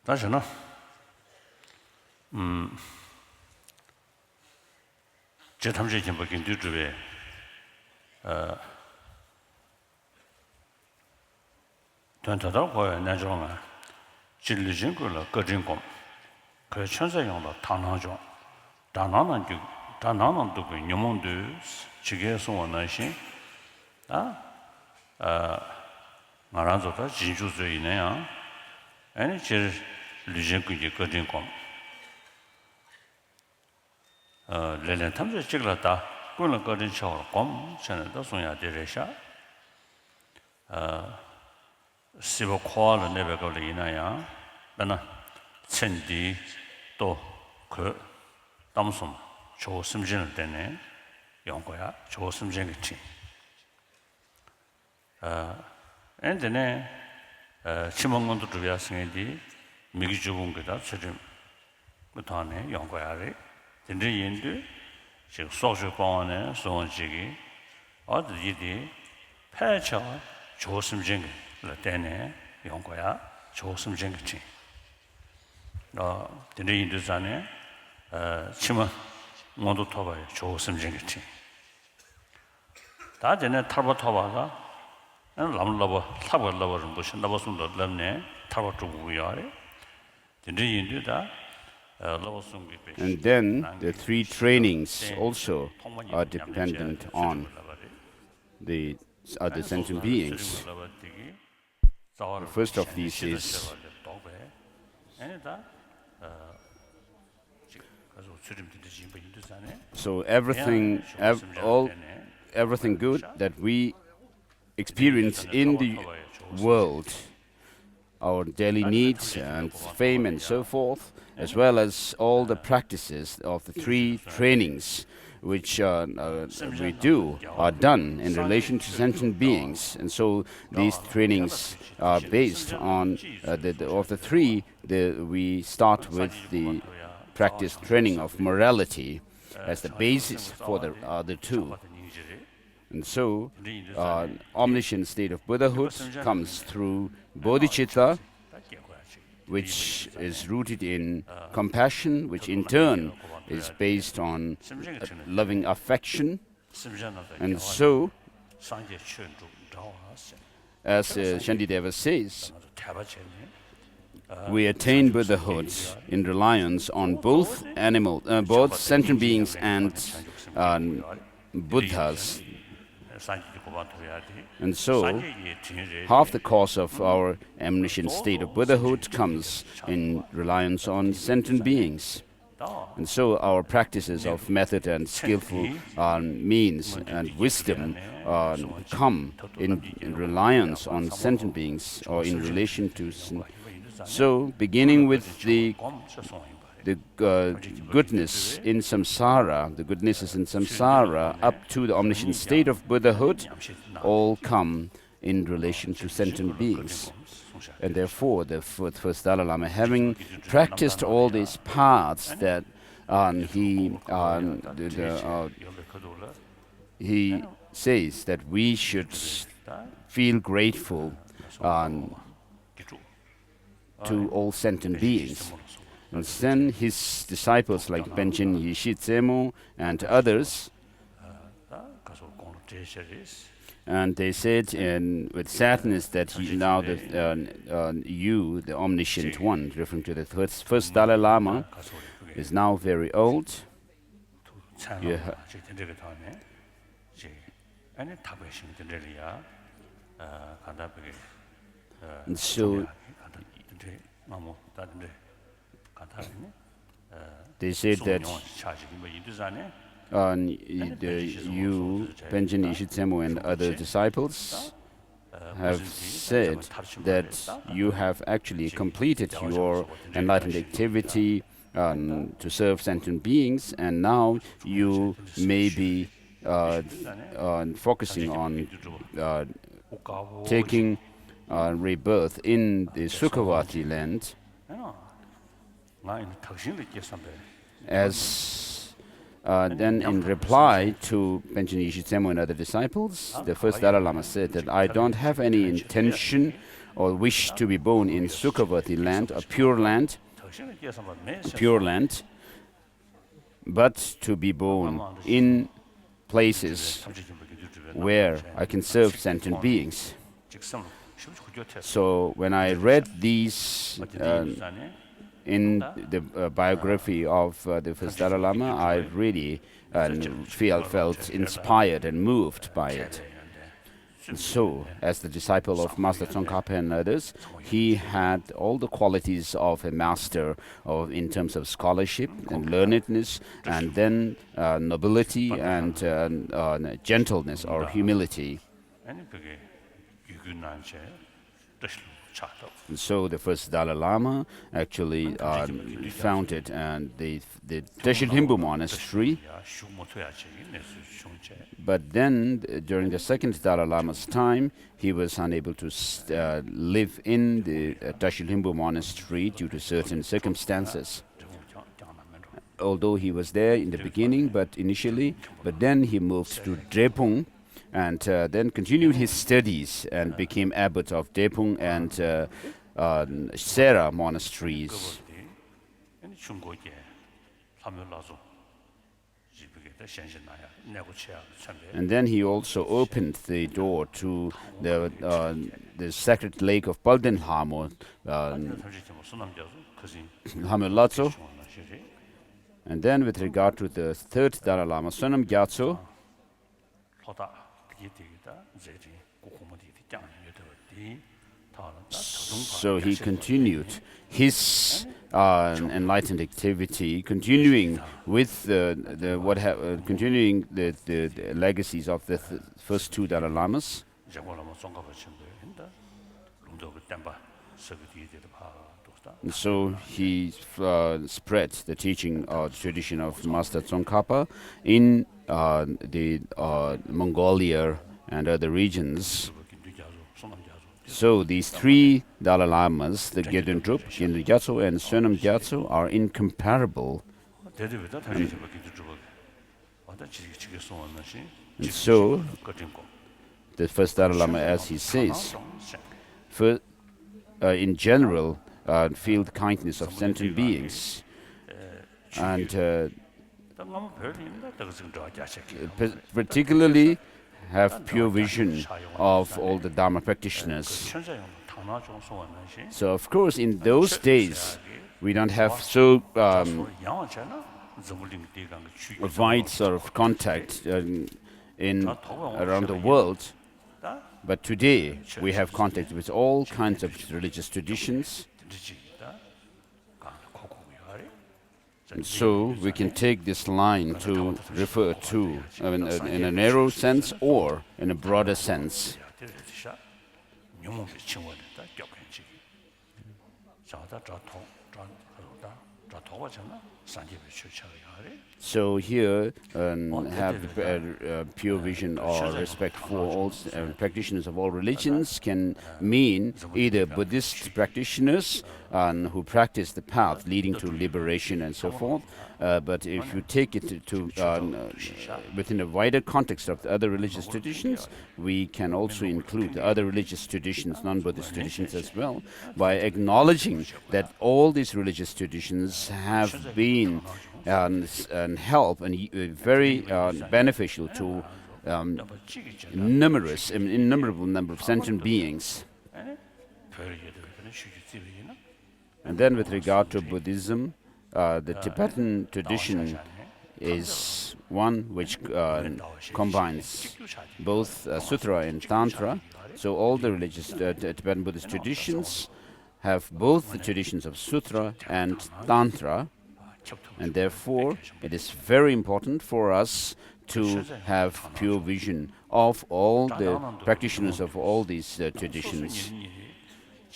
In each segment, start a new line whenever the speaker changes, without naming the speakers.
다시 나 제 탐지 좀 보긴 뒤쪽에 단타다고 나중에 진리진 걸로 거진공 그 천사용도 단하죠 단하는 그 녀몬도 지게서 원하신 말아서다 진주주의네요 아니 제 리젠군이 거진공 레렌 탐지 찍었다 그걸 거진 처럼 곰 전에도 소야 되래샤 시버 코알을 내배걸 이나야 나는 천디 또그 담솜 조심진을 때네 연거야 조심진이지 엔데네 치몽문도 두야승이디 미기 죽은 거다 지금 그 다음에 연거야래 근데 인도 지금 소셜 공원에 소원지기 어디디 패쳐 조심진 때네 연거야 조심진이지 근데 인도 전에 치몽 모두 타봐요 조심진이지 다 전에 타봐가 람라버 타버라버는 무슨 나버숨도 람네 타버주고야래 근데 인도다
And then the three trainings also are dependent on the other sentient beings. The first of these is so everything good that we experience in the world, our daily needs and fame and so forth, as well as all the practices of the three trainings which we do are done in relation to sentient beings. And so these trainings are based on of the three. We start with the practice training of morality as the basis for the other two. And so omniscient state of Buddhahood comes through Bodhicitta, which is rooted in compassion, which in turn is based on loving affection. And so, as Shantideva says, we attain Buddhahood in reliance on both both sentient beings and Buddhas. And so, half the course of our omniscient state of Buddhahood comes in reliance on sentient beings. And so our practices of method and skillful means and wisdom come in reliance on sentient beings or in relation to. So, beginning with the goodness in samsara, the goodnesses in samsara, up to the omniscient state of Buddhahood, all come in relation to sentient beings. And therefore, the first Dalai Lama, having practiced all these paths, that he says that we should feel grateful to all sentient beings. And then his disciples like Benchen Yishitsemo and others, and they said with sadness that now you, the omniscient one, referring to the first Dalai Lama, is now very old. And so they said that you, Benjen Ishitsemo and other disciples, have said that you have actually completed your enlightened activity to serve sentient beings, and now you may be focusing on taking rebirth in the Sukhavati land. As then in reply to Panchen Yeshe Tsemo and other disciples, the first Dalai Lama said that I don't have any intention or wish to be born in Sukhavati land, a pure land, but to be born in places where I can serve sentient beings. So when I read these in the biography of the first Dalai Lama, I really felt inspired and moved by it. And so, as the disciple of Master Tsongkhapa and others, he had all the qualities of a master in terms of scholarship and learnedness, and then nobility and gentleness or humility. And so the first Dalai Lama actually founded the Teshil Himbu Monastery. But then, during the second Dalai Lama's time, he was unable to live in the Teshil Himbu Monastery due to certain circumstances. Although he was there in the beginning, but then he moved to Drepung, and then continued his studies and became abbot of Drepung and Sera Monasteries. And then he also opened the door to the sacred lake of Paldenhamo, Hamelatso. And then with regard to the third Dalai Lama, Sonam Gyatso, so he continued his enlightened activity, continuing with the legacies of the first two Dalai Lamas. And so he spread the teaching tradition of Master Tsongkhapa in the Mongolia and other regions. So these three Dalai Lamas, the Gaden Drup, Gendu Gyatso and Sonam Gyatso, are incomparable. And so the first Dalai Lama, as he says, in general, feel the kindness of sentient beings, and particularly have pure vision of all the Dharma practitioners. So of course in those days we don't have so wide sort of contact around the world, but today we have contact with all kinds of religious traditions. And so we can take this line to refer to in a narrow sense or in a broader sense. So here have pure vision or respect for all practitioners of all religions can mean either Buddhist practitioners who practice the path leading to liberation and so forth. But if you take it to within a wider context of the other religious traditions, we can also include the other religious traditions, non-Buddhist traditions as well, by acknowledging that all these religious traditions have been and help and very beneficial to innumerable number of sentient beings. And then with regard to Buddhism, the Tibetan tradition is one which combines both Sutra and Tantra. So all the religious Tibetan Buddhist traditions have both the traditions of Sutra and Tantra, and therefore it is very important for us to have pure vision of all the practitioners of all these traditions.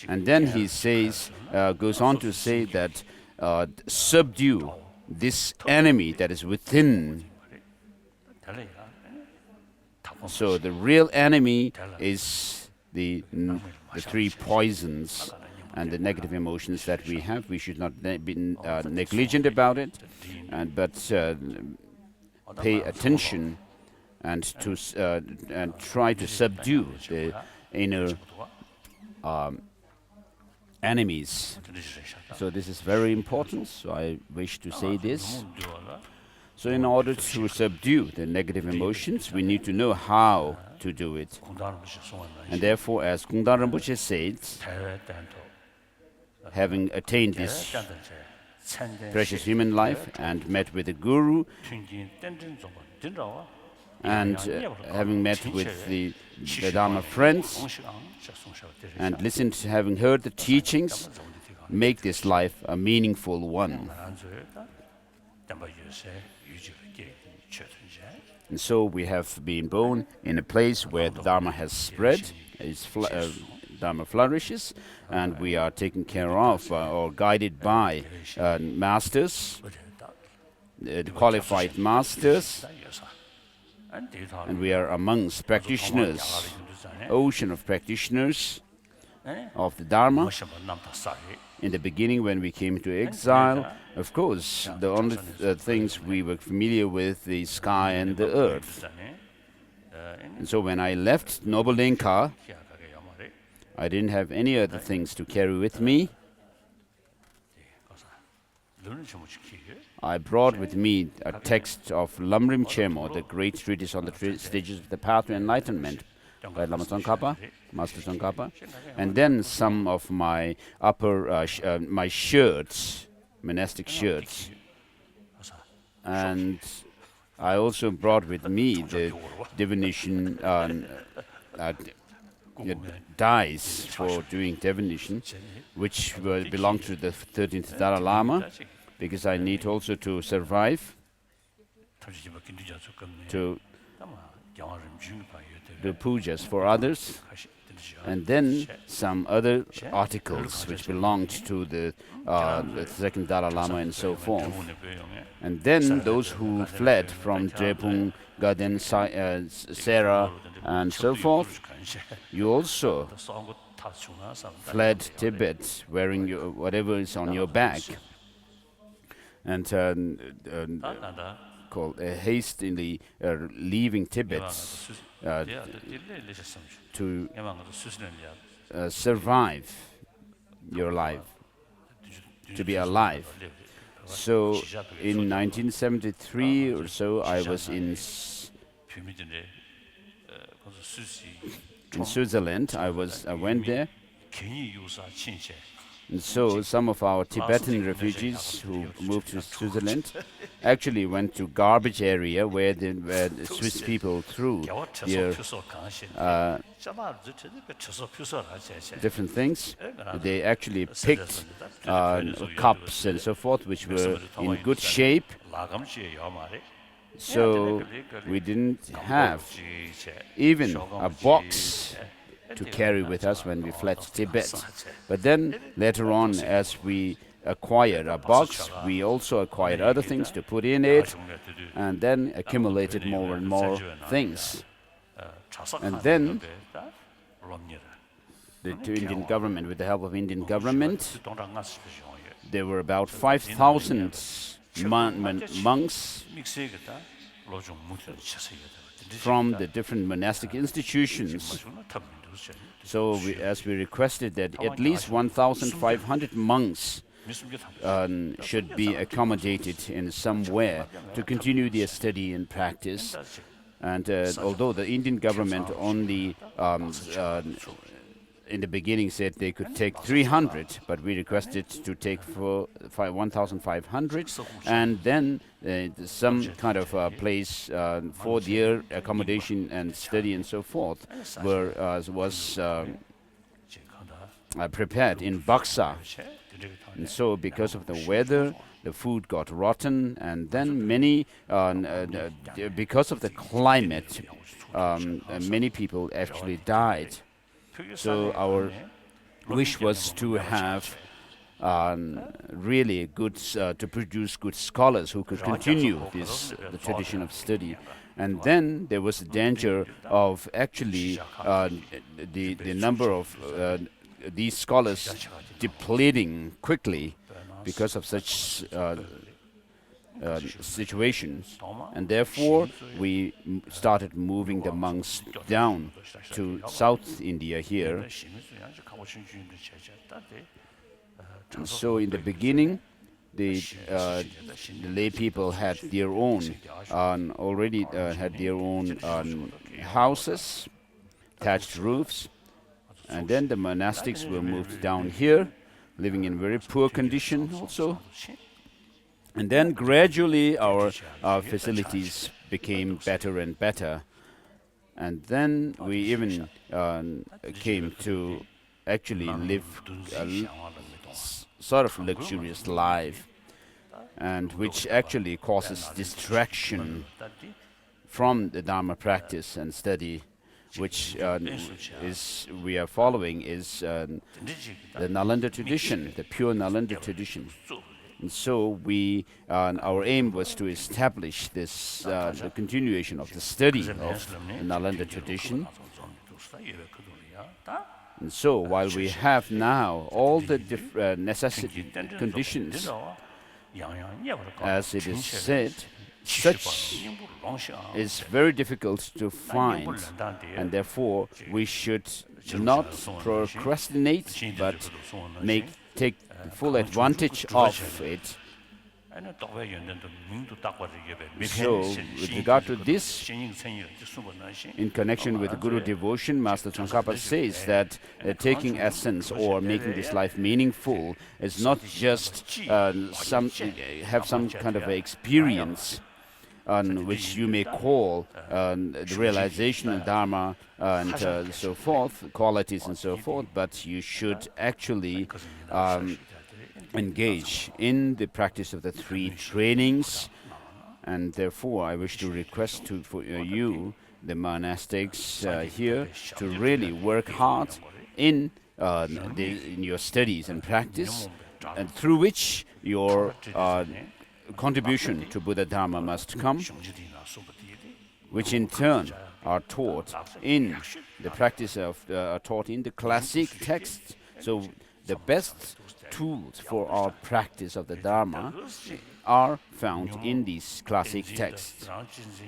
And then he says, goes on to say that subdue this enemy that is within. So the real enemy is the three poisons and the negative emotions that we have. We should not be negligent about it, but pay attention and to and try to subdue the inner enemies. So this is very important. So I wish to say this. So in order to subdue the negative emotions, we need to know how to do it. And therefore, as Kungdan Rinpoche says, having attained this precious human life and met with the Guru, and having met with the Dharma friends and having heard the teachings, make this life a meaningful one. And so we have been born in a place where the Dharma has spread, Dharma flourishes, and we are taken care of or guided by masters, qualified masters, and we are amongst practitioners, ocean of practitioners of the Dharma. In the beginning, when we came to exile, of course, the only things we were familiar with, the sky and the earth. And so when I left Noble Lenka, I didn't have any other things to carry with me. I brought with me a text of Lam Rim, the great treatise on the stages of the path to enlightenment by Lama Tsongkhapa, Master Tsongkhapa, and then some of my my shirts, monastic shirts. And I also brought with me the divination dyes for doing divination, which belong to the 13th Dalai Lama, because I need also to survive, to do pujas for others, and then some other articles which belonged to the second Dalai Lama and so forth. And then those who fled from Drepung, Gaden, Sera, and so forth, you also fled Tibet wearing whatever is on your back, and called hastily leaving Tibet to survive your life, to be alive. So in 1973 or so, I was in Switzerland. I went there. And so some of our Tibetan refugees who moved to Switzerland actually went to garbage area where the Swiss people threw their different things. They actually picked cups and so forth, which were in good shape. So we didn't have even a box to carry with us when we fled Tibet. But then later on, as we acquired a box, we also acquired other things to put in it, and then accumulated more and more things. And then the Indian government, with the help of Indian government, there were about 5,000 monks from the different monastic institutions. So as we requested that at least 1,500 monks should be accommodated in somewhere to continue their study and practice. And although the Indian government only in the beginning said they could take 300, but we requested to take 1,500, and then some kind of place for their accommodation and study and so forth was prepared in Baksa. And so because of the weather, the food got rotten, and then because of the climate, many people actually died. So our wish was to have really good, to produce good scholars who could continue the tradition of study. And then there was a danger of actually the number of these scholars depleting quickly because of such situations, and therefore we started moving the monks down to South India here. And so in the beginning, the lay people had their own, already had their own houses, thatched roofs, and then the monastics were moved down here, living in very poor condition also. And then gradually our facilities became better and better. And then we even came to actually live a sort of luxurious life, and which actually causes distraction from the Dharma practice and study, which we are following is the Nalanda tradition, the pure Nalanda tradition. And so our aim was to establish this the continuation of the study of the Nalanda tradition. And so while we have now all the necessity conditions, as it is said, such is very difficult to find, and therefore we should not procrastinate, but take full advantage of it. So, with regard to this, in connection with Guru devotion, Master Tsongkhapa says that taking essence or making this life meaningful is not just have some kind of experience which you may call the realization of Dharma and so forth, qualities and so forth, but you should actually engage in the practice of the three trainings. And therefore I wish to request for you, the monastics here, to really work hard in your studies and practice, and through which your contribution to Buddha Dharma must come, which in turn are taught in the practice of taught in the classic texts. So the best tools for our practice of the Dharma are found in these classic texts.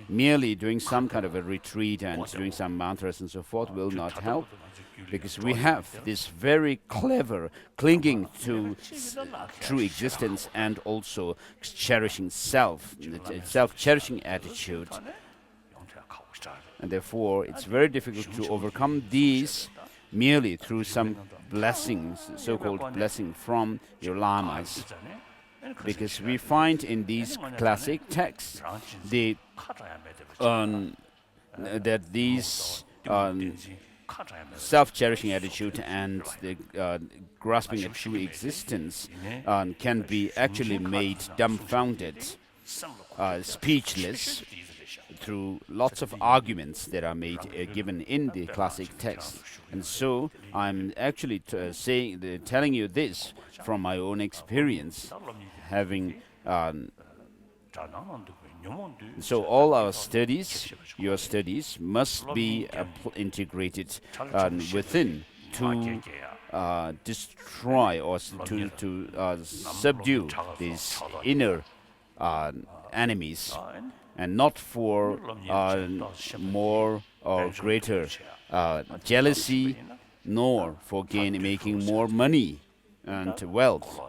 Merely doing some kind of a retreat and doing some mantras and so forth will not help, because we have this very clever clinging to true existence and also cherishing self-cherishing attitude. And therefore it's very difficult to overcome these merely through some blessings, so-called blessing from your lamas, because we find in these classic texts that these self-cherishing attitude and the grasping at true existence can be actually made dumbfounded, speechless, through lots of arguments that are made given in the classic text. And so I'm actually telling you this from my own experience, having so all our studies, your studies, must be integrated within to destroy or to subdue these inner enemies, and not for more or greater jealousy, nor for making more money and wealth.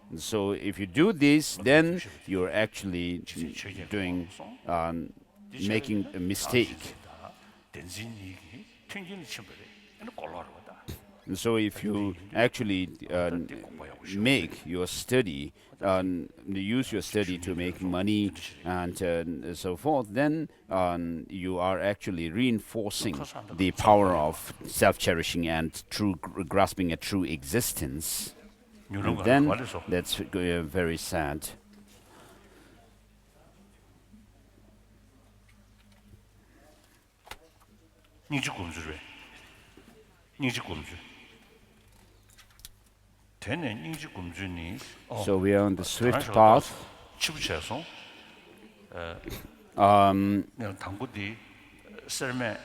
And so if you do this, then you're actually making a mistake. And so if you actually make your study, use your study to make money and so forth, then you are actually reinforcing the power of self-cherishing and true grasping at true existence. And then that's very sad. So we are on the swift path.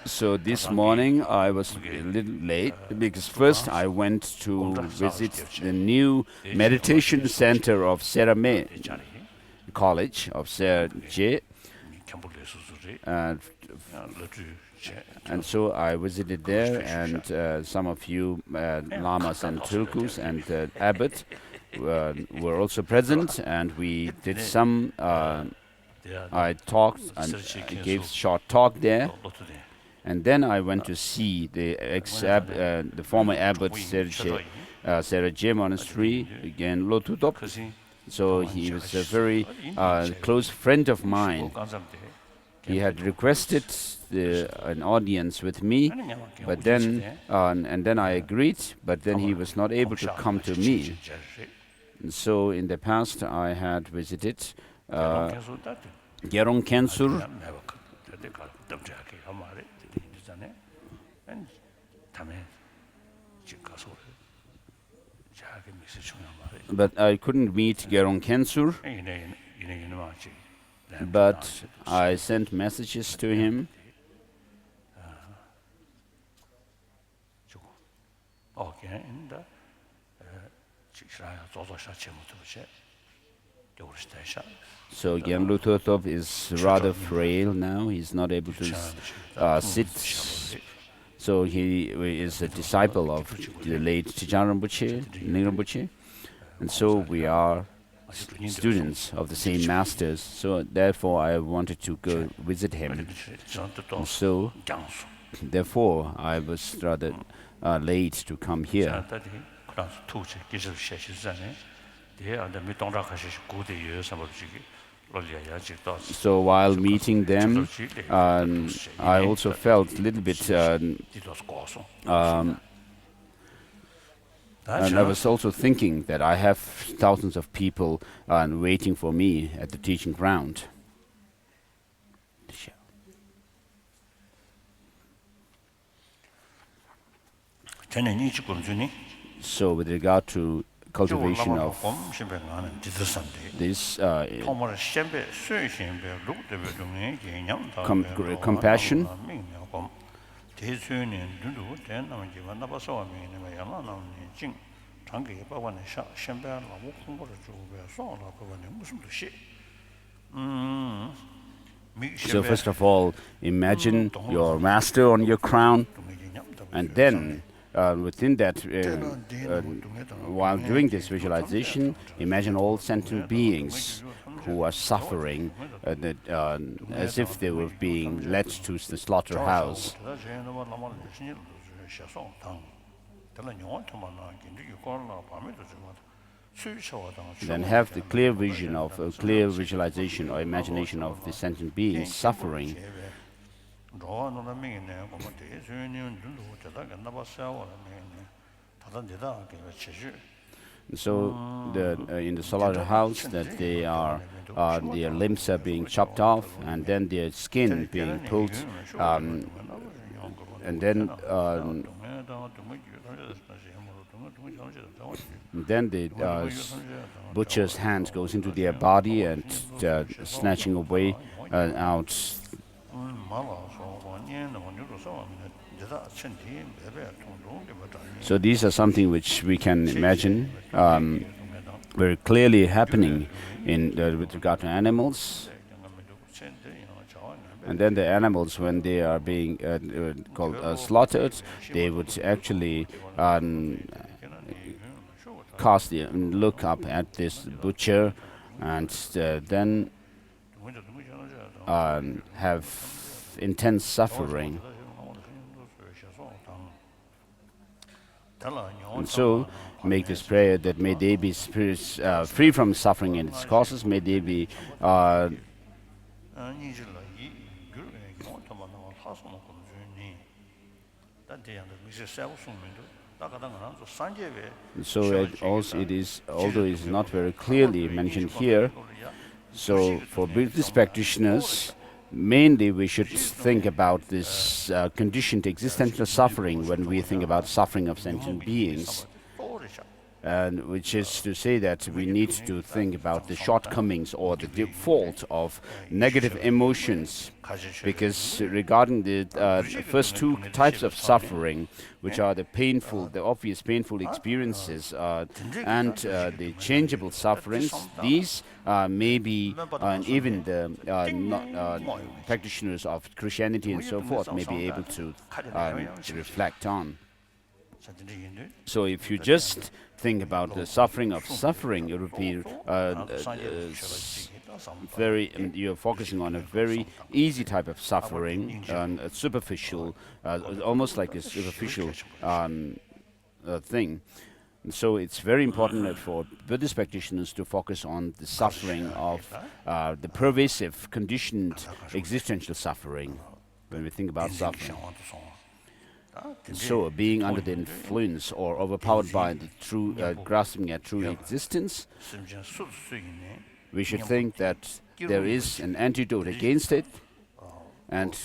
So this morning I was a little late because first I went to visit the new meditation center of Sera college of Shartse, and so I visited there, and some of you Lamas and Tulkus and Abbot were also present, and we did some. I talked and gave short talk there, and then I went to see the former abbot Sera Monastery again, Lotutop. So he was a very close friend of mine. He had requested an audience with me, but then and then I agreed, but then he was not able to come to me. And so in the past I had visited Gerong Kensur, but I couldn't meet Gerong Kensur. But I sent messages to him. So Gyaltsen Lutotop is rather frail now. He's not able to sit. So he is a disciple of the late Tijang Rinpoche, Ling Rinpoche. And so we are students of the same masters, so therefore I wanted to go visit him. And so therefore I was rather late to come here. So while meeting them, I also felt a little bit and I was also thinking that I have thousands of people waiting for me at the teaching ground. So with regard to cultivation of this compassion, so first of all, imagine your master on your crown, and then within that, while doing this visualization, imagine all sentient beings who are suffering as if they were being led to the slaughterhouse. Then have the clear vision of a clear visualization or imagination of the sentient beings suffering. So in the slaughterhouse, that their limbs are being chopped off, and then their skin being pulled, and then the butcher's hand goes into their body and snatching away out. So these are something which we can imagine very clearly happening with regard to animals. And then the animals, when they are being slaughtered, they would actually look up at this butcher and then have intense suffering. And so make this prayer that may they be spirits free from suffering and its causes, may they be so it is, although it is not very clearly mentioned here, so for Buddhist practitioners, mainly we should think about this conditioned existential suffering when we think about suffering of sentient beings. and which is to say that we need to think about the shortcomings or the default of negative emotions, because regarding the first two types of suffering, which are the obvious painful experiences and the changeable sufferings, these maybe even the practitioners of Christianity and so forth may be able to reflect on. So if you just think about the suffering of suffering, it would be you're focusing on a very easy type of suffering, a superficial, almost like a superficial thing. And so it's very important for Buddhist practitioners to focus on the suffering of the pervasive, conditioned existential suffering when we think about suffering. So, being under the influence or overpowered by the true, grasping at true existence, we should think that there is an antidote against it, and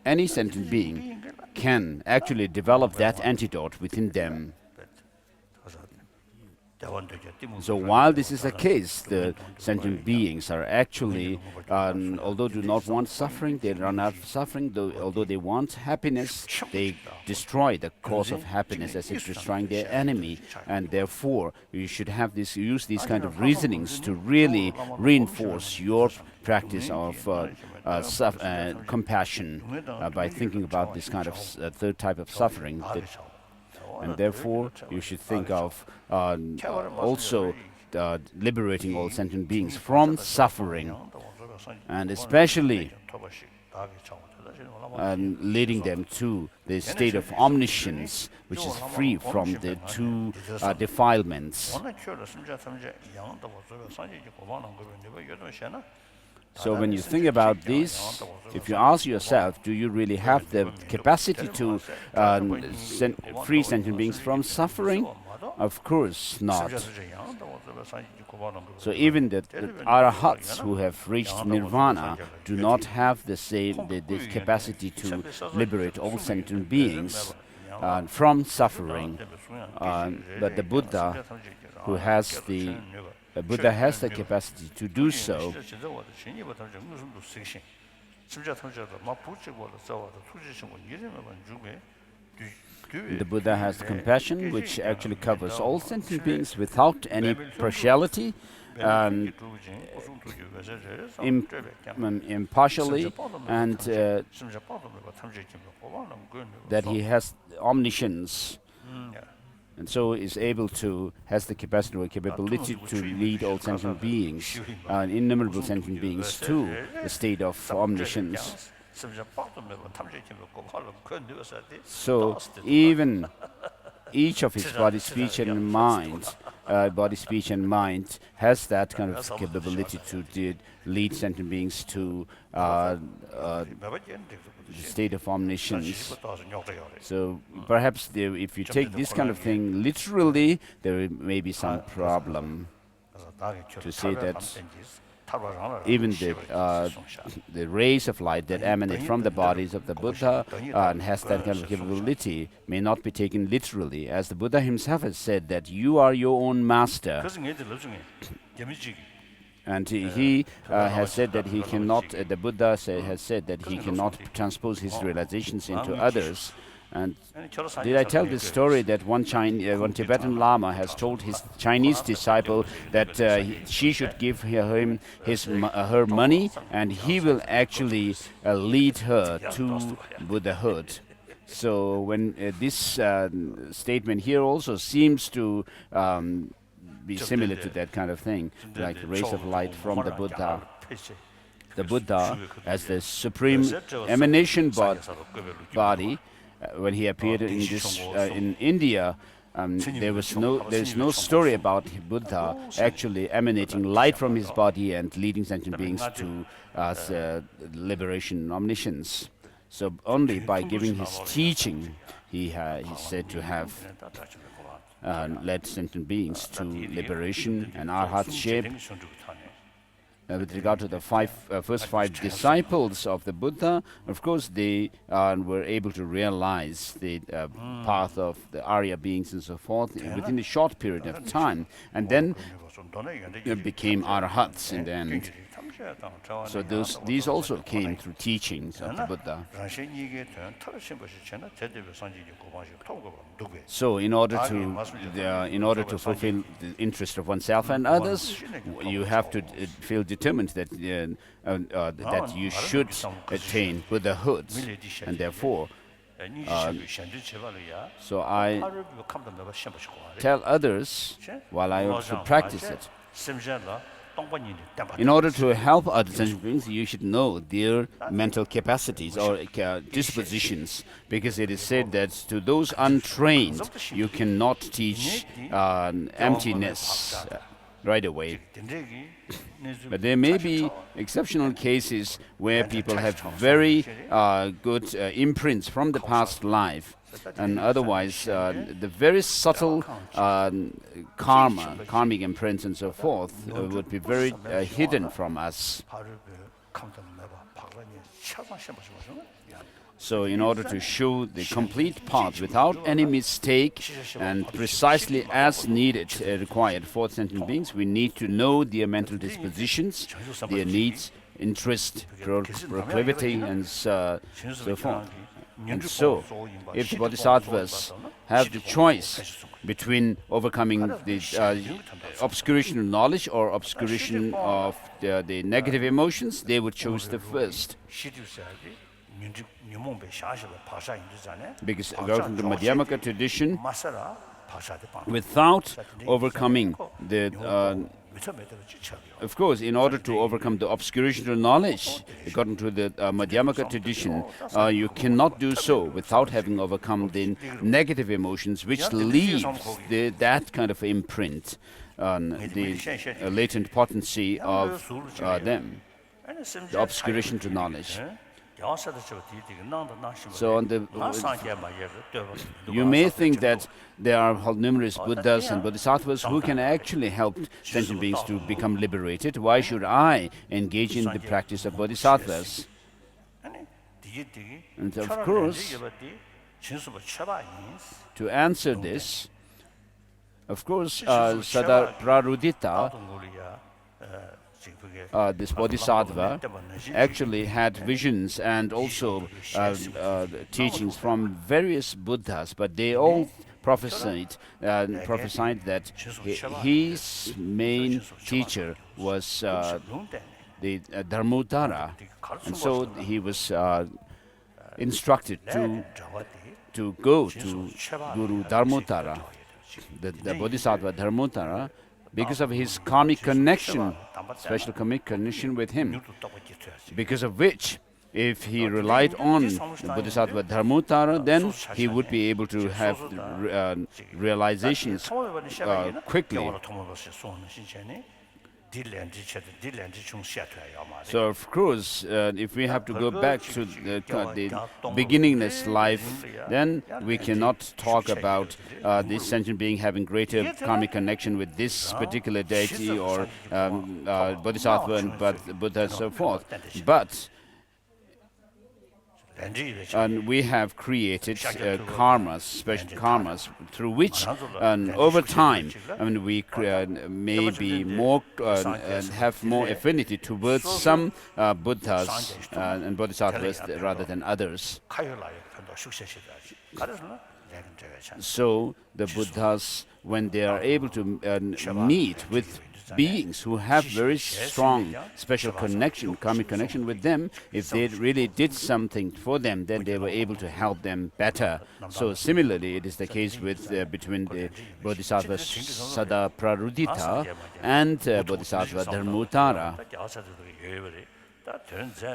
any sentient being can actually develop that antidote within them. So while this is the case, the sentient beings are actually, although do not want suffering, they run out of suffering. Although they want happiness, they destroy the cause of happiness as if destroying their enemy. And therefore, you should have use these kind of reasonings to really reinforce your practice of compassion by thinking about this kind of third type of suffering. And therefore, you should think of also liberating all sentient beings from suffering, and especially leading them to the state of omniscience, which is free from the two defilements. So when you think about this, if you ask yourself, do you really have the capacity to free sentient beings from suffering? Of course not. So even the arahats who have reached nirvana do not have the capacity to liberate all sentient beings from suffering. But the Buddha, who has the Buddha has the capacity to do so. The Buddha has compassion, which actually covers all sentient beings without any partiality, and impartially, and that he has omniscience. And so is able to, has the capacity or capability to lead all sentient beings, innumerable sentient beings, to the state of omniscience. So even each of his body, speech and mind, has that kind of capability to lead sentient beings to the state of omniscience. So perhaps if you take this kind of thing literally, there may be some problem to say that even the rays of light that emanate from the bodies of the Buddha and has that kind of capability may not be taken literally, as the Buddha himself has said that you are your own master. And he has said that he cannot, the Buddha has said that he cannot transpose his realizations into others. And did I tell this story that one Tibetan Lama has told his Chinese disciple that she should give him her money, and he will actually lead her to Buddhahood. So when this statement here also seems to be similar to that kind of thing, like the rays of light from the Buddha. The Buddha, as the supreme emanation body, when he appeared in India, there is no story about Buddha actually emanating light from his body and leading sentient beings to liberation and omniscience. So only by giving his teaching, he said to have led sentient beings to liberation and arhatship. with regard to the first five disciples of the Buddha, of course, they were able to realize the path of the Arya beings and so forth within a short period of time, and then became arahats in the end. So these also came through teachings of the Buddha. So in order to fulfill the interest of oneself and others, you have to feel determined that that you should attain Buddhahood, and therefore so I tell others while I also practice it. In order to help other sentient beings, you should know their mental capacities or dispositions, because it is said that to those untrained, you cannot teach emptiness right away. But there may be exceptional cases where people have very good imprints from the past life, and otherwise the very subtle karmic imprints and so forth would be very hidden from us. So in order to show the complete path without any mistake and precisely as needed, required for sentient beings, we need to know their mental dispositions, their needs, interest, proclivity, and so forth. And so, if the bodhisattvas have the choice between overcoming the obscuration of knowledge or obscuration of the negative emotions, they would choose the first. Because according to the Madhyamaka tradition, without overcoming the of course, in order to overcome the obscuration of knowledge, according to the Madhyamaka tradition, you cannot do so without having overcome the negative emotions which leave that kind of imprint on the latent potency of them, the obscuration to knowledge. So you may think that there are numerous Buddhas and Bodhisattvas who can actually help sentient beings to become liberated. Why should I engage in the practice of Bodhisattvas? And of course, to answer this, of course, Sada Prarudita, this bodhisattva, actually had visions and also teachings from various Buddhas, but they all prophesied that his main teacher was the Dharmottara, and so he was instructed to go to Guru Dharmottara, the Bodhisattva Dharmottara, because of his karmic connection, special karmic connection with him, because of which, if he relied on the Bodhisattva Dharmottara, then he would be able to have realizations quickly. So, of course, if we have to go back to the beginningless life, then we cannot talk about this sentient being having greater karmic connection with this particular deity or Bodhisattva and Buddha and so forth. But and we have created karmas, special karmas, through which, over time, we may be more have more affinity towards some Buddhas and Bodhisattvas rather than others. So the Buddhas, when they are able to meet with beings who have very strong special connection, karmic connection with them, if they really did something for them, then they were able to help them better. So similarly, it is the case with between the Bodhisattva Sada Prarudita and Bodhisattva Dharmottara.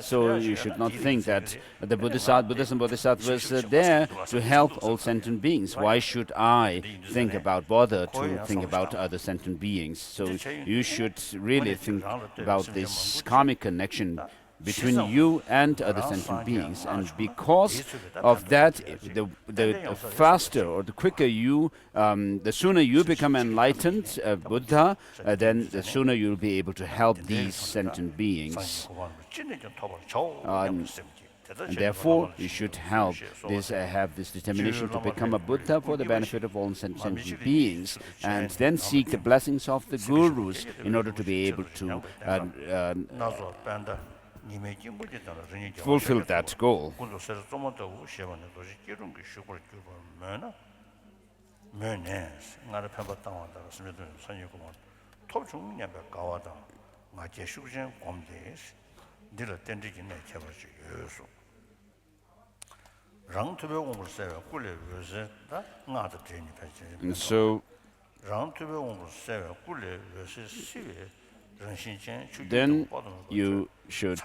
So you should not think that the Buddhas and Bodhisattvas are there to help all sentient beings. Why should I bother to think about other sentient beings? So you should really think about this karmic connection between you and other sentient beings. And because of that, the faster or the quicker you, the sooner you become enlightened, Buddha, then the sooner you'll be able to help these sentient beings. And therefore, you should help this, have this determination to become a Buddha for the benefit of all sentient beings, and then seek the blessings of the gurus in order to be able to fulfill that goal. And so then you should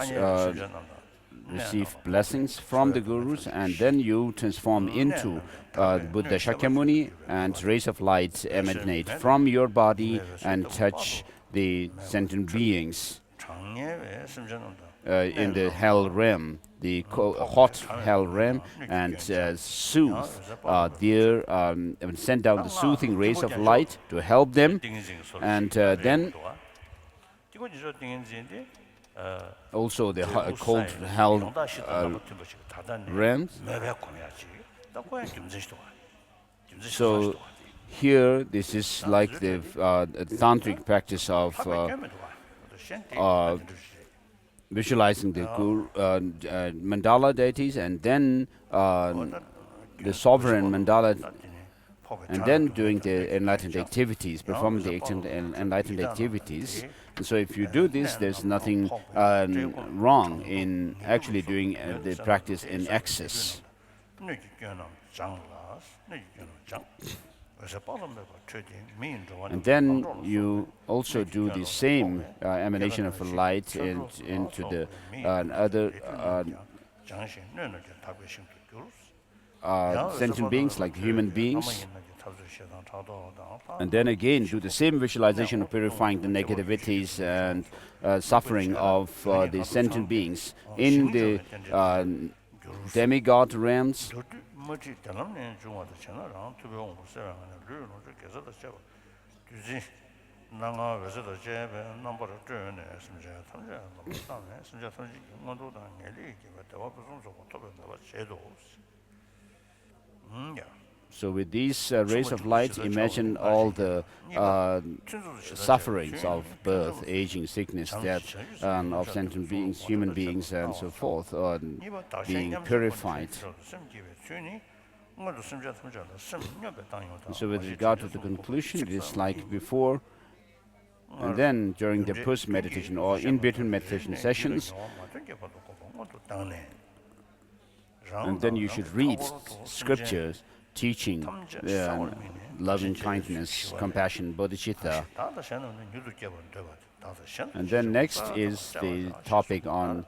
receive blessings from the gurus, and then you transform into Buddha Shakyamuni, and rays of light emanate from your body and touch the sentient beings in the hell realm, the hot hell realm, and soothe and send down the soothing rays of light to help them, and then also the cold hell realms. So here, this is like the tantric practice of visualizing the mandala deities, and then the sovereign mandala, and then doing the enlightened activities, performing the enlightened activities. And so if you do this, there's nothing wrong in actually doing the practice in excess. And then you also do the same emanation of light into the other sentient beings, like human beings. And then again do the same visualization of purifying the negativities and suffering of the sentient beings in the demigod realms. So with these rays of light, imagine all the sufferings of birth, aging, sickness, death, of sentient beings, human beings, and so forth, being purified. So with regard to the conclusion, it is like before, and then during the post-meditation or in-between meditation sessions, and then you should read scriptures teaching loving kindness, compassion, bodhicitta. And then next is the topic on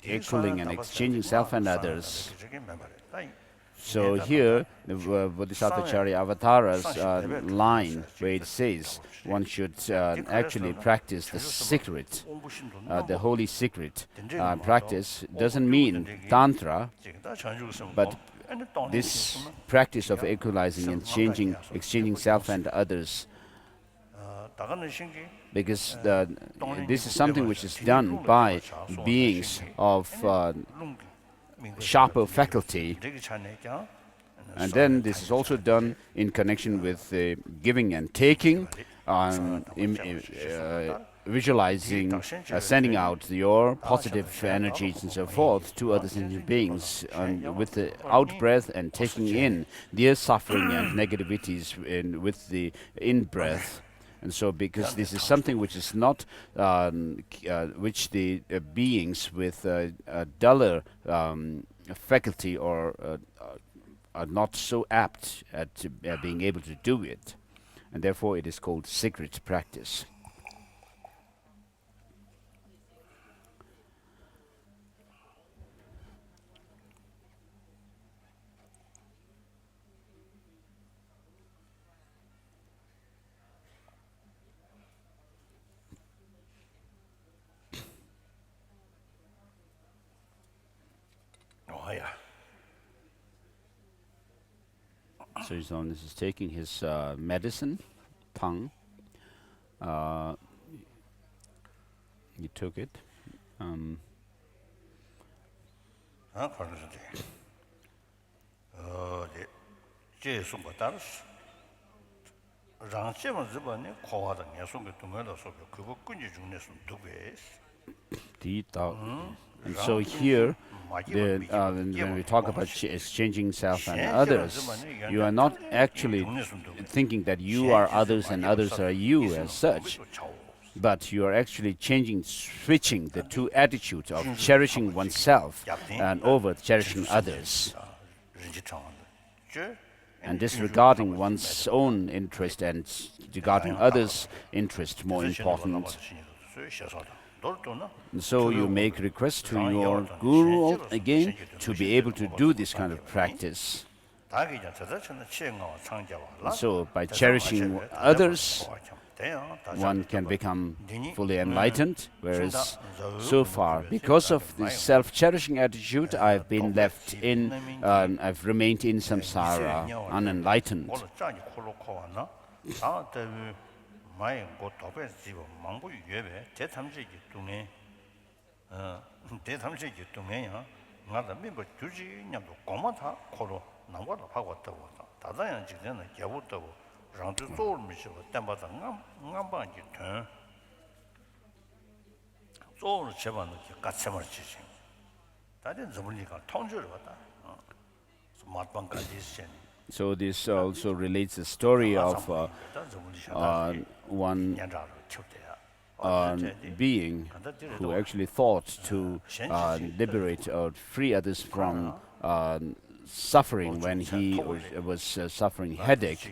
equaling and exchanging self and others. So here, the Bodhisattvacharya Avatara's line, where it says one should actually practice the secret, the holy secret practice, doesn't mean Tantra, but this practice of equalizing and exchanging self and others, because this is something which is done by beings of sharper faculty, and then this is also done in connection with giving and taking, visualizing, sending out your positive energies and so forth to other sentient beings, with the out-breath, and taking in their suffering and negativities with the in-breath. And so, because this is something which is not, which the beings with a duller faculty or are not so apt at being able to do it, and therefore it is called secret practice. So His Holiness is taking his medicine, tongue. He took it. And so here, when we talk about exchanging self and others, you are not actually thinking that you are others and others are you as such, but you are actually switching the two attitudes of cherishing oneself and over cherishing others, and disregarding one's own interest and regarding others' interest more important. And so you make request to your guru again to be able to do this kind of practice. And so by cherishing others, one can become fully enlightened, whereas so far, because of this self-cherishing attitude, I've been left in, I've remained in samsara, unenlightened. So this also relates the story of one being who actually thought to liberate or free others from suffering when he was suffering headache.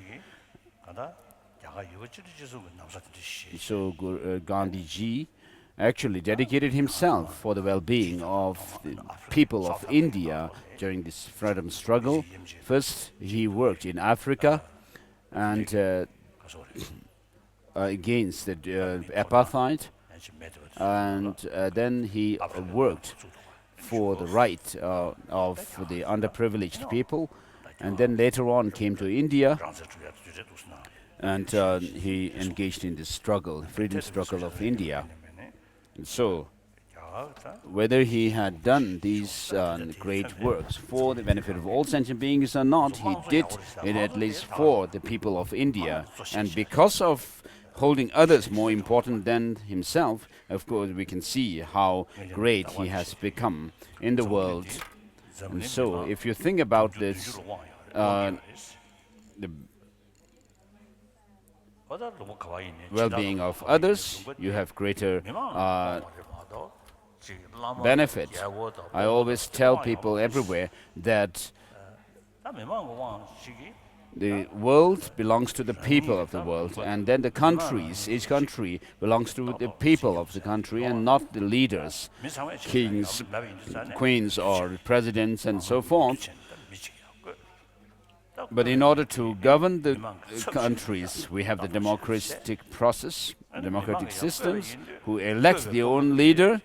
So Gandhiji actually dedicated himself for the well-being of the people of India during this freedom struggle. First, he worked in Africa and against the apartheid, and then he worked for the right of the underprivileged people, and then later on came to India, and he engaged in the struggle, freedom struggle of India. And so, whether he had done these great works for the benefit of all sentient beings or not, he did it at least for the people of India. And because of holding others more important than himself, of course, we can see how great he has become in the world. And so, if you think about this, the well-being of others, you have gretter benefit. I always tell people everywhere that the world belongs to the people of the world, and then the countries, each country belongs to the people of the country and not the leaders, kings, queens, or presidents, and so forth. But in order to govern the countries, we have the democratic process, democratic systems, who elect their own leader,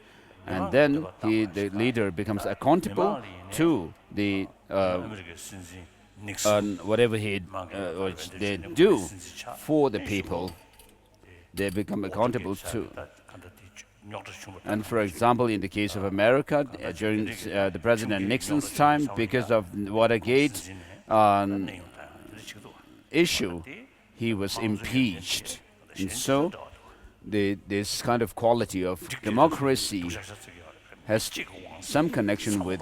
and then the leader becomes accountable to the whatever they do for the people. They become accountable to. And for example, in the case of America, during the President Nixon's time, because of Watergate issue, he was impeached. And so this kind of quality of democracy has some connection with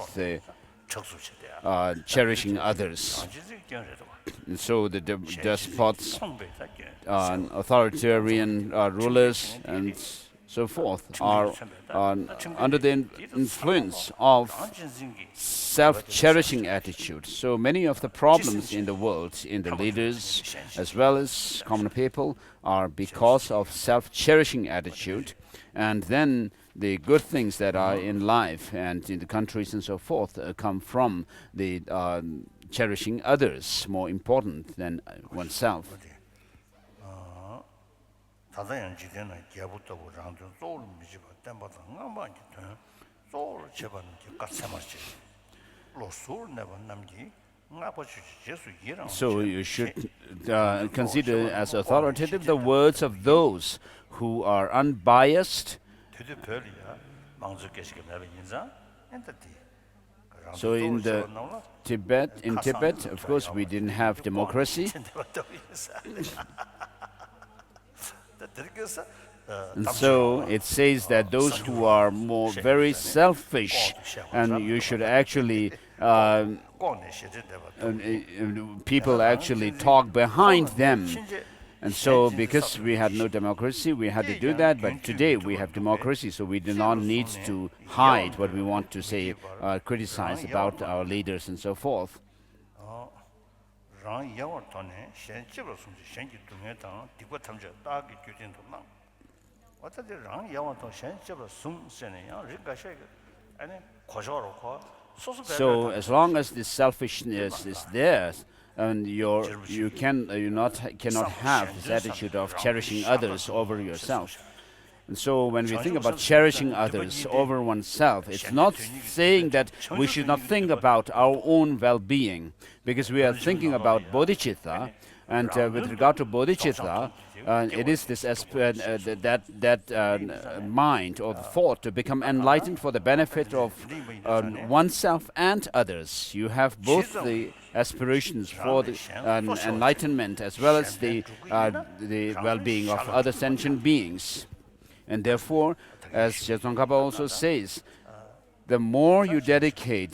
cherishing others. And so the despots, authoritarian rulers, and so forth are under the influence of self-cherishing attitude. So many of the problems in the world, in the leaders as well as common people, are because of self-cherishing attitude. And then the good things that are in life and in the countries and so forth come from the cherishing others more important than oneself. So you should consider as authoritative the words of those who are unbiased. So in Tibet, of course, we didn't have democracy. And so it says that those who are very selfish, and you should actually, people actually talk behind them. And so because we had no democracy, we had to do that. But today we have democracy, so we do not need to hide what we want to say, criticize about our leaders and so forth. So as long as this selfishness is there, and you cannot have this attitude of cherishing others over yourself. And so when we think about cherishing others over oneself, it's not saying that we should not think about our own well-being, because we are thinking about Bodhicitta, and with regard to Bodhicitta, it is this mind or the thought to become enlightened for the benefit of oneself and others. You have both the aspirations for the enlightenment as well as the well-being of other sentient beings. And therefore, as Tsongkhapa also says, the more you dedicate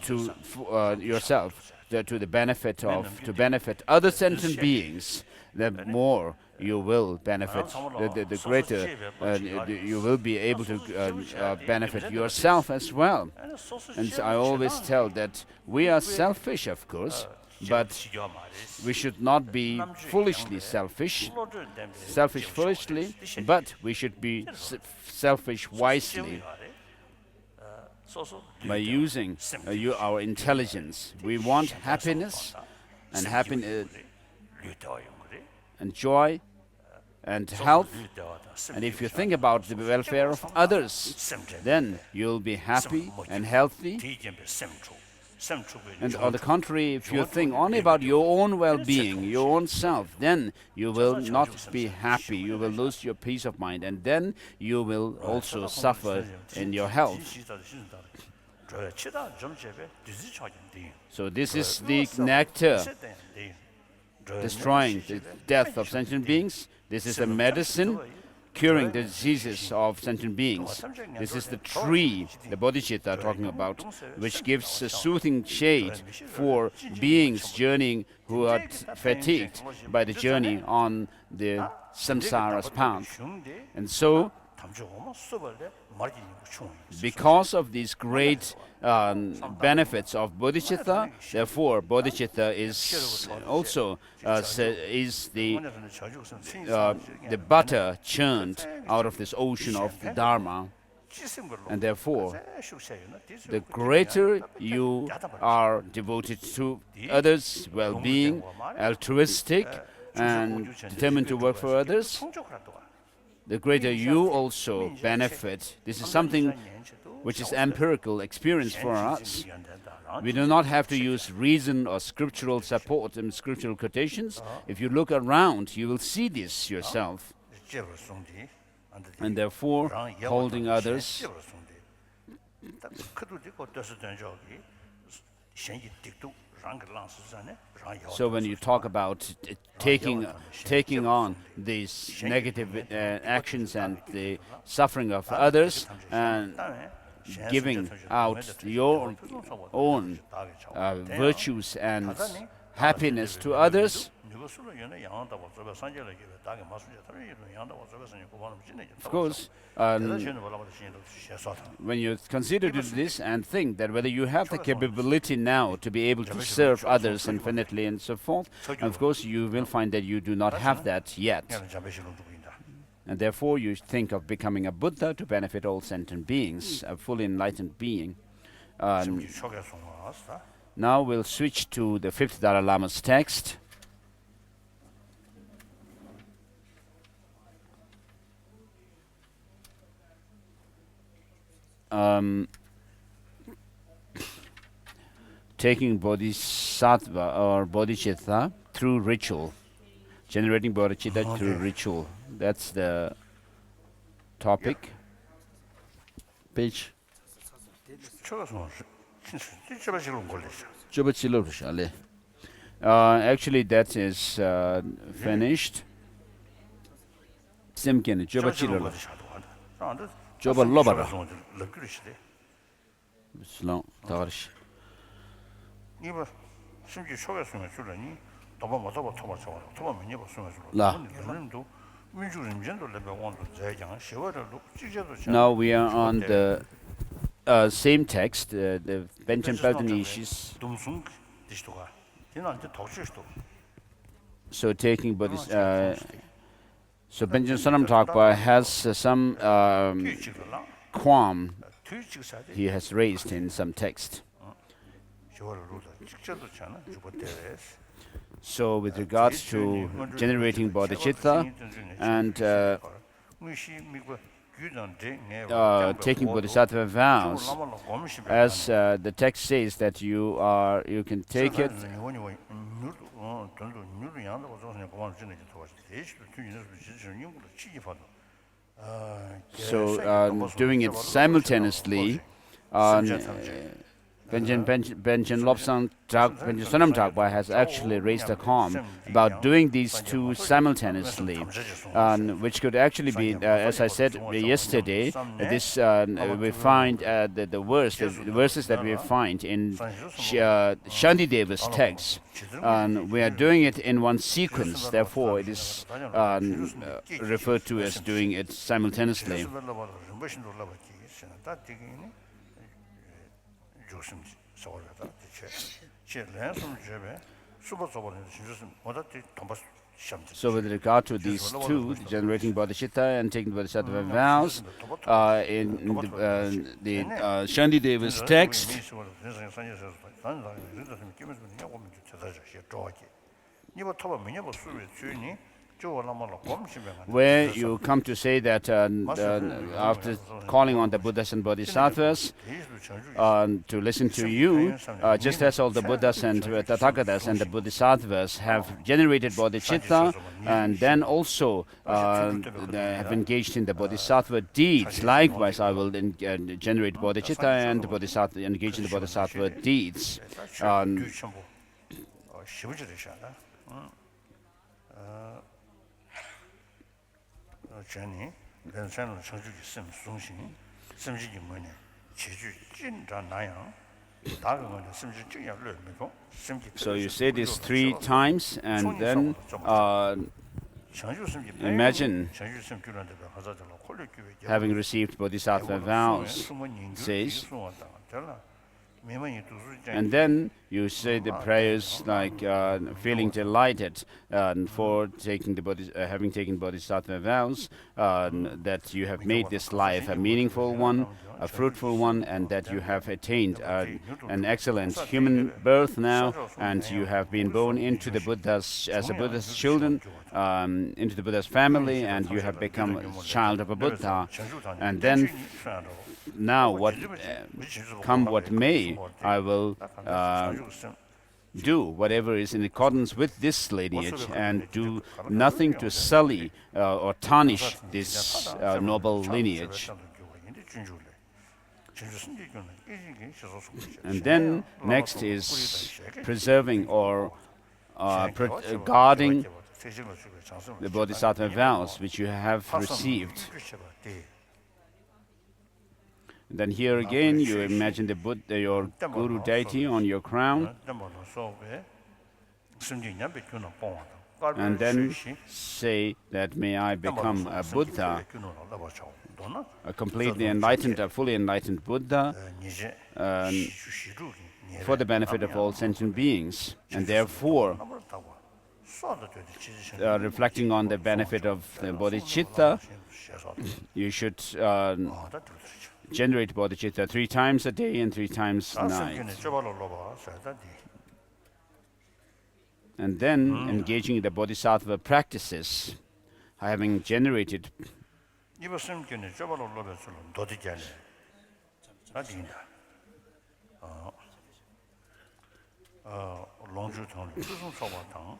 to yourself to the benefit to benefit other sentient beings, the more you will benefit, the greater you will be able to benefit yourself as well. And I always tell that we are selfish, of course, but we should not be foolishly selfish foolishly, but we should be selfish wisely. By using our intelligence, we want happiness and and joy and health. And if you think about the welfare of others, then you'll be happy and healthy. And on the contrary, if you think only about your own well-being, your own self, then you will not be happy. You will lose your peace of mind, and then you will also suffer in your health. So this is the nectar destroying the death of sentient beings. This is the medicine curing the diseases of sentient beings. This is the tree, the Bodhicitta talking about, which gives a soothing shade for beings journeying who are fatigued by the journey on the samsara's path. And so, because of these great benefits of Bodhicitta, therefore Bodhicitta is also the butter churned out of this ocean of the Dharma. And therefore, the greater you are devoted to others' well-being, altruistic, and determined to work for others, the greater you also benefit. This is something which is empirical experience for us. We do not have to use reason or scriptural support and scriptural quotations. If you look around, you will see this yourself. And therefore, holding others, so when you talk about taking on these negative actions and the suffering of others and giving out your own virtues and happiness to others, of course, when you consider this and think that whether you have the capability now to be able to serve others infinitely and so forth, of course you will find that you do not have that yet. And therefore you think of becoming a Buddha to benefit all sentient beings, a fully enlightened being. Now we'll switch to the 5th Dalai Lama's text. taking bodhisattva or bodhicitta through ritual, generating bodhicitta through ritual. That's the topic. Page. Actually, that is finished. Simkin, Jobachilo. Jobalobara. Slow, Tarish. Now we are on the same text, the Benjamin Peltonishis. So taking Buddhist, so Benjamin Sonam Thakpa has some qualm he has raised in some text. So with regards to generating bodhicitta and taking bodhisattva vows, as the text says that you can take it. So doing it simultaneously, Benjamin Lobsang Sonam Thakpa has actually raised a qualm about doing these two simultaneously, which could actually be, as I said yesterday, this we find the verses that we find in Shantideva's text. We are doing it in one sequence, therefore it is referred to as doing it simultaneously. So with regard to these two, generating bodhicitta and taking bodhisattva vows, in the Shantideva's text, where you come to say that after calling on the Buddhas and Bodhisattvas to listen to you, just as all the Buddhas and Tathagatas and the Bodhisattvas have generated bodhicitta and then also have engaged in the bodhisattva deeds, likewise I will generate bodhicitta and engage in the bodhisattva deeds. So you say this 3 times and then imagine having received bodhisattva vows, says, and then you say the prayers like feeling delighted for taking the having taken bodhisattva vows, that you have made this life a meaningful one, a fruitful one, and that you have attained an excellent human birth now, and you have been born into the Buddha's as a Buddha's children, into the Buddha's family, and you have become a child of a Buddha, and then now what come what may, I will do whatever is in accordance with this lineage and do nothing to sully or tarnish this noble lineage. And then next is preserving or guarding the bodhisattva vows which you have received. Then here again you imagine the Buddha, your guru deity, on your crown, and then say that may I become a Buddha, a completely enlightened, a fully enlightened Buddha, for the benefit of all sentient beings, and therefore reflecting on the benefit of the bodhicitta, you should generate bodhicitta 3 times a day and 3 times a night. And then engaging in the bodhisattva practices, having generated
롱주 당 표준 소바 당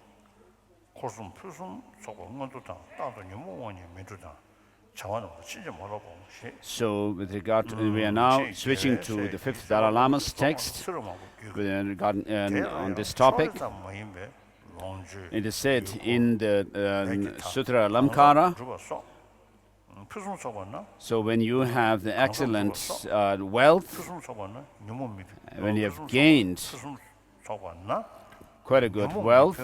고숨 표준 소바 응원도 당 따도 유무원이 민주당 자원은 진짜 뭐라고
So, with regard to, we are now switching to the fifth Dalai Lama's text on this topic. It is said in the Sutra Alamkara. So when you have the excellent wealth, when you have gained quite a good wealth,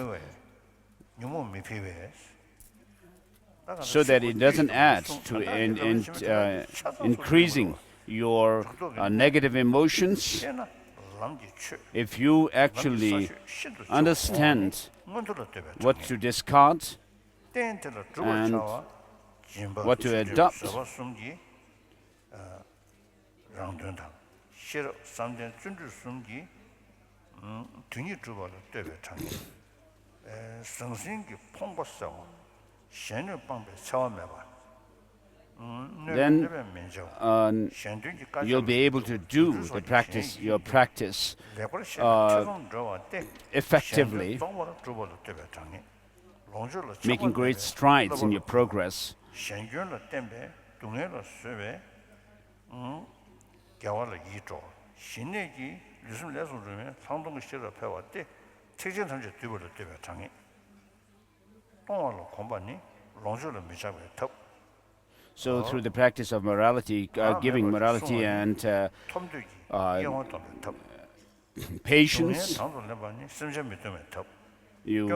so that it doesn't add to increasing your negative emotions, if you actually understand what to discard and what to adopt, then you'll be able to do the practice, your practice effectively, making great strides in your progress. So through the practice of morality, giving morality and patience, you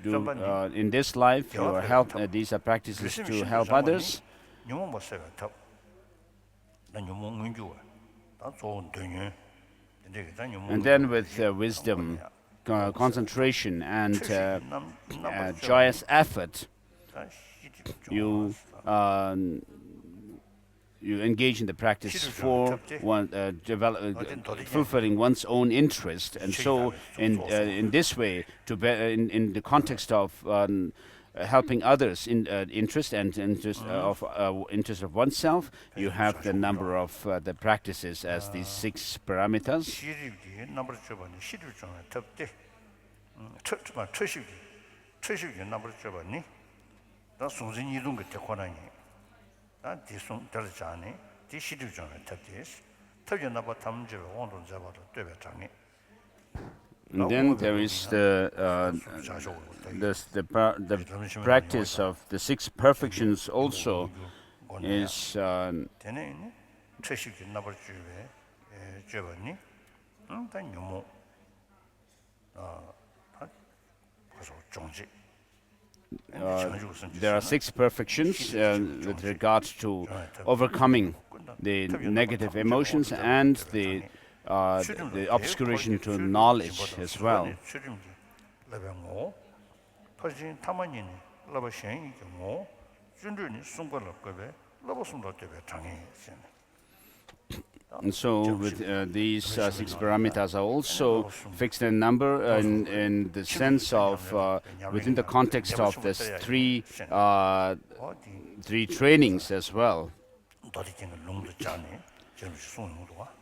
do in this life, you are help. These are practices to help others. And then with wisdom, concentration, and joyous effort, you engage in the practice for fulfilling one's own interest, and so in this way, in the context of helping others in interest and interest of oneself, you have the number of the practices as these 6 paramitas. And then there is the practice of the 6 perfections also is there are 6 perfections with regard to overcoming the negative emotions and the obscuration to knowledge as well. And so with these 6 paramitas are also fixed in number in the sense of within the context of this 3 trainings as well.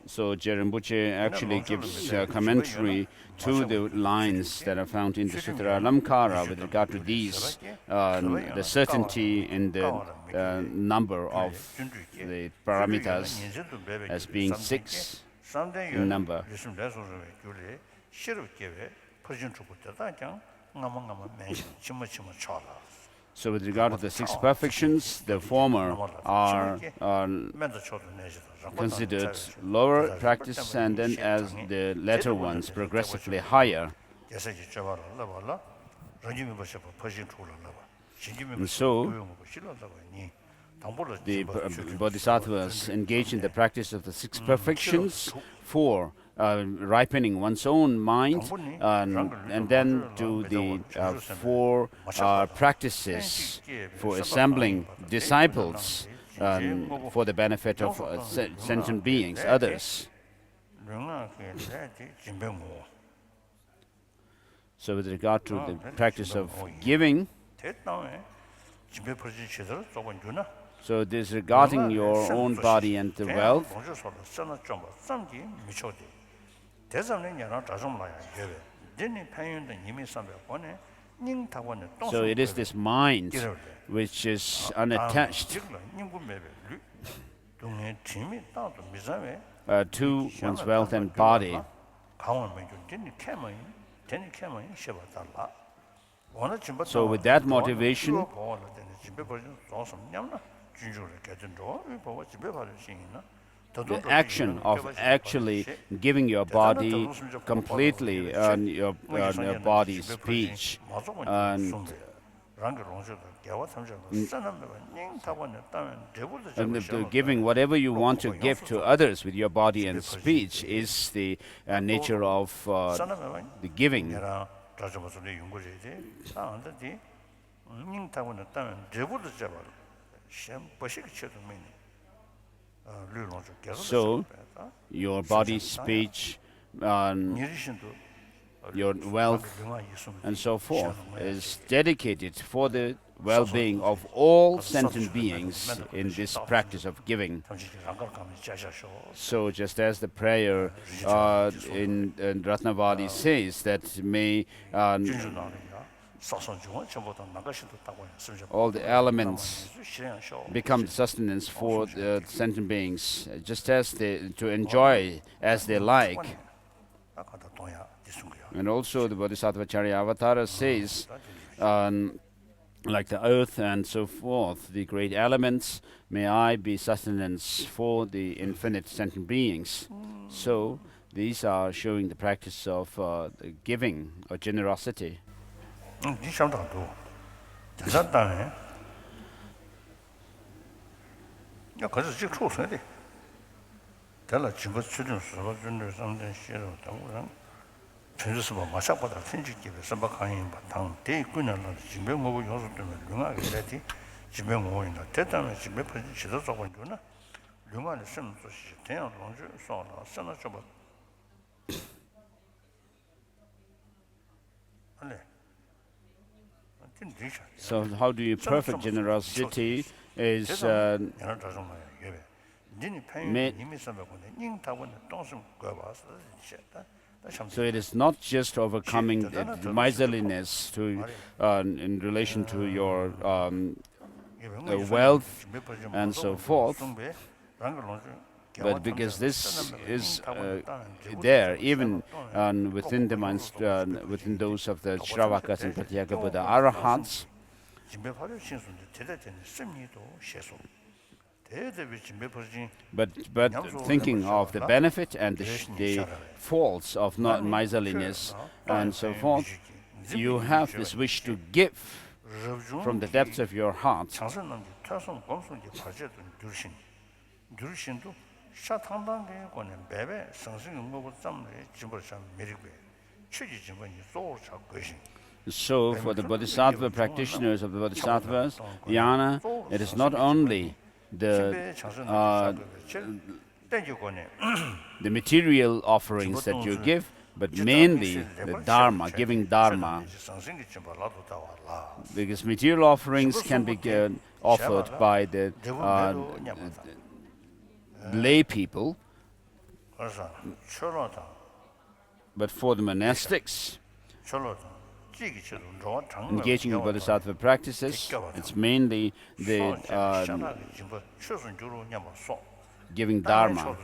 So Rinpoche actually gives a commentary to the lines that are found in the Sutra Alamkara with regard to these, the certainty in the number of the paramitas as being 6 in number. So with regard to the 6 perfections, the former are considered lower practice, and then as the latter ones progressively higher. And so the bodhisattvas engage in the practice of the 6 perfections for ripening one's own mind, and then do the 4 practices for assembling disciples for the benefit of sentient beings, others. So with regard to the practice of giving, so disregarding your own body and the wealth, So it is this mind which is unattached to one's wealth and body. So with that motivation, the action of actually giving your body completely on your body speech and giving whatever you want to give to others with your body and speech is the nature of the giving. So your body, speech, your wealth and so forth is dedicated for the well-being of all sentient beings in this practice of giving. So just as the prayer in Ratnavali says that may all the elements become sustenance for the sentient beings, just as to enjoy as they like. And also the Bodhisattva Charyavatara says, like the earth and so forth, the great elements, may I be sustenance for the infinite sentient beings. So these are showing the practice of giving or generosity. So how do you perfect generosity is so it is not just overcoming the miserliness in relation to your wealth and so forth, but because this is there even within the minds, within those of the Shravakas and Pratyeka Buddha Arahats. But thinking of the benefit and the faults of not miserliness and so forth, you have this wish to give from the depths of your heart. So for the Bodhisattva practitioners of the Bodhisattvas, Jnana, it is not only the material offerings that you give, but mainly the Dharma, giving Dharma. Because material offerings can be offered by the lay people, but for the monastics, engaging in Bodhisattva practices, it's mainly the giving Dharma.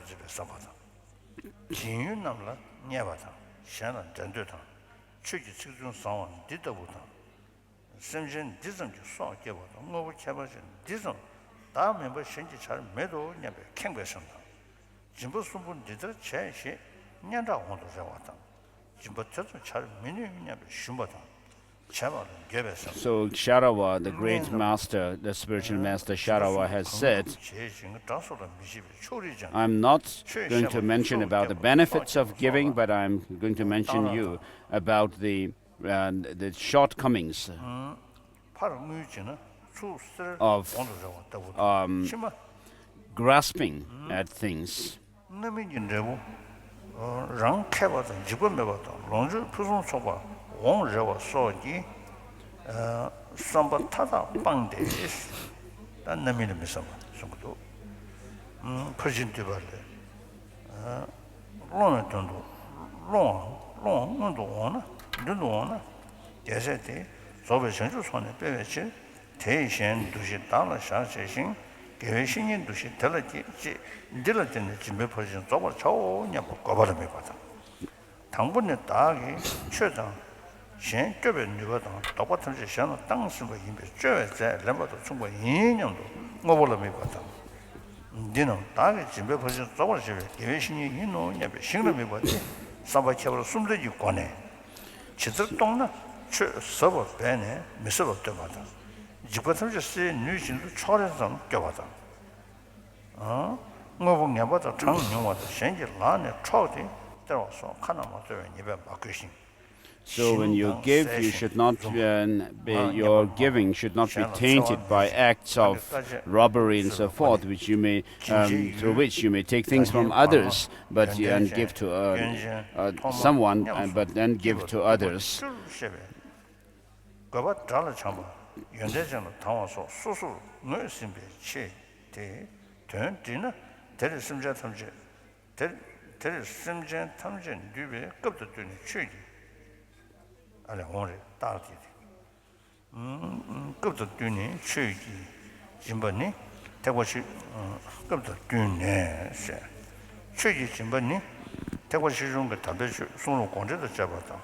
So Sharawa, the great master, the spiritual master Sharawa has said, I'm not going to mention about the benefits of giving, but I'm going to mention you about the shortcomings of grasping at things.
롱롱롱도 르노나 대세대 소베 전주 손에 빼외치 대신 도시 달라 샤세신 계획신인 도시 달라지 들었던 집에 퍼진 저거 저냐 거버려 봐다 당분에 딱이 최장 신这边 누가도 똑같은 시간은 당신과 임배 쩌에 렘버도 충분히 2년도 뭐벌어 봐다 니는 딱이 집에 퍼진 저거 집에 계획신이 있노 냐베 신름이 봐지 사바체로 숨들이 관해 지들 동나 서버 배네 미서버 때마다 지금부터 시 뉴진도 초래선 껴봐다 뭐 보냐보다 장용와도 현재 라네 초대 들어서 하나만 더 예배 바꾸신
So when you give, you should not your giving should not be tainted by acts of robbery and so forth, which you may through which you may take things from others, but and give to someone, but then give to others.
알아 오늘 따르지 급도 뛰니 취기 진번니 대고시 급도 뛰네 세 취기 진번니 대고시 중에 담배주 손으로 공제도 잡았다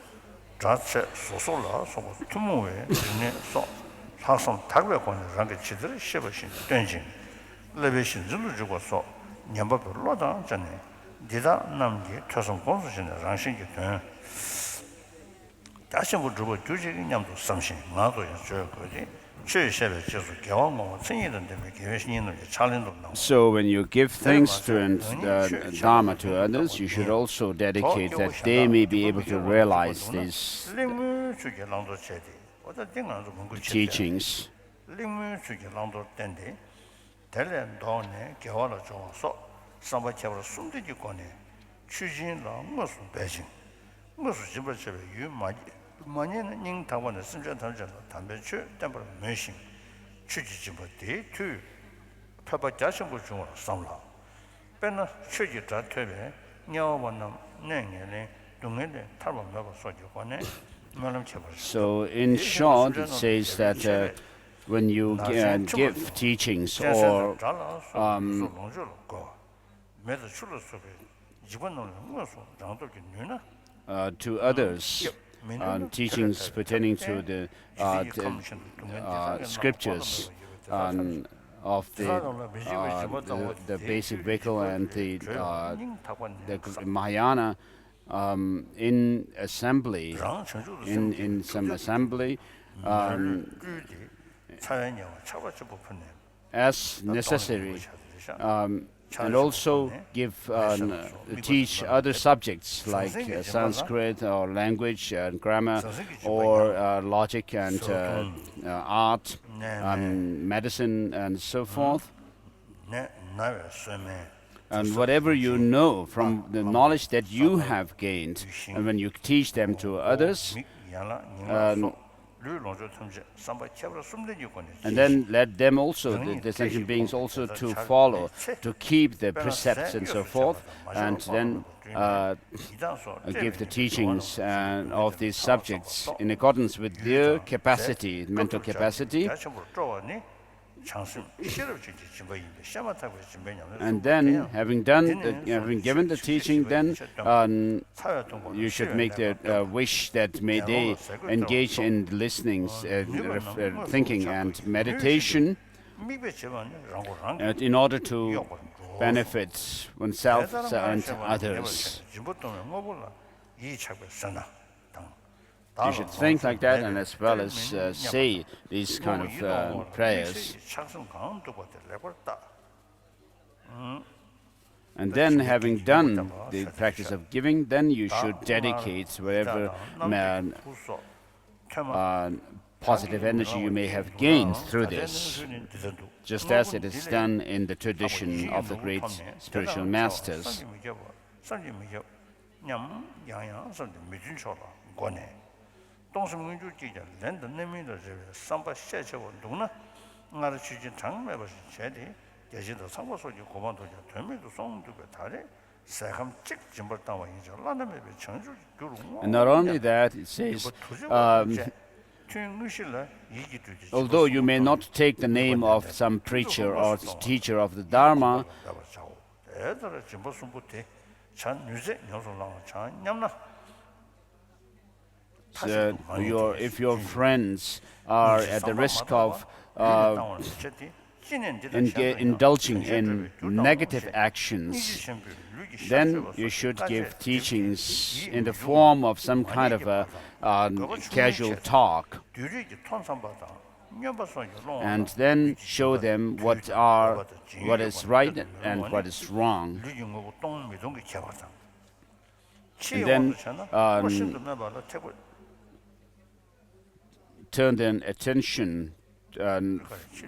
자체 소소라 소고 투모에 네 소 사선 다르게 권을 게 지들 씹으신 된진 레베신 줄을 주고서 냠바별로다 전에 디다 남기 초선 공수신의 장신기 된 다시 뭐 주고 주직이 냠도 상신 나도 저 거지 최셰베就是경험 생이던데 계획신이 찰린도 나오
So when you give things to Dharma to others, you should also dedicate that they may be able to realize these teachings.
만년 닝 타고는 순전한전 담배추 담벌 매신 취지지부터 투 표바자신 중으로 삼라 배는 취지자 퇴배 녀원은 내년에 동네에 탈범 먹어 소지고네 말음 쳐버
So in short, it says that when you give teachings or to others, teachings pertaining to the scriptures of the basic vehicle and the Mahayana in assembly, in some assembly, as necessary, and also teach other subjects like Sanskrit or language and grammar or logic and art, medicine and so forth. And whatever you know from the knowledge that you have gained, and when you teach them to others, and then let them also, the sentient beings also to follow, to keep the precepts and so forth, and then give the teachings of these subjects in accordance with their capacity, mental capacity. And then, having given the teaching, then you should make the wish that may they engage in listening, thinking, and meditation, in order to benefit oneself and others. You should think like that, and as well as say these kind of prayers. And then, having done the practice of giving, then you should dedicate whatever positive energy you may have gained through this, just as it is done in the tradition of the great spiritual masters. And not only that, it says, although you may not take the name of some preacher or teacher of the Dharma, if your friends are at the risk of indulging in negative actions, then you should give teachings in the form of some kind of a casual talk, and then show them what is right and what is wrong. And then turn their attention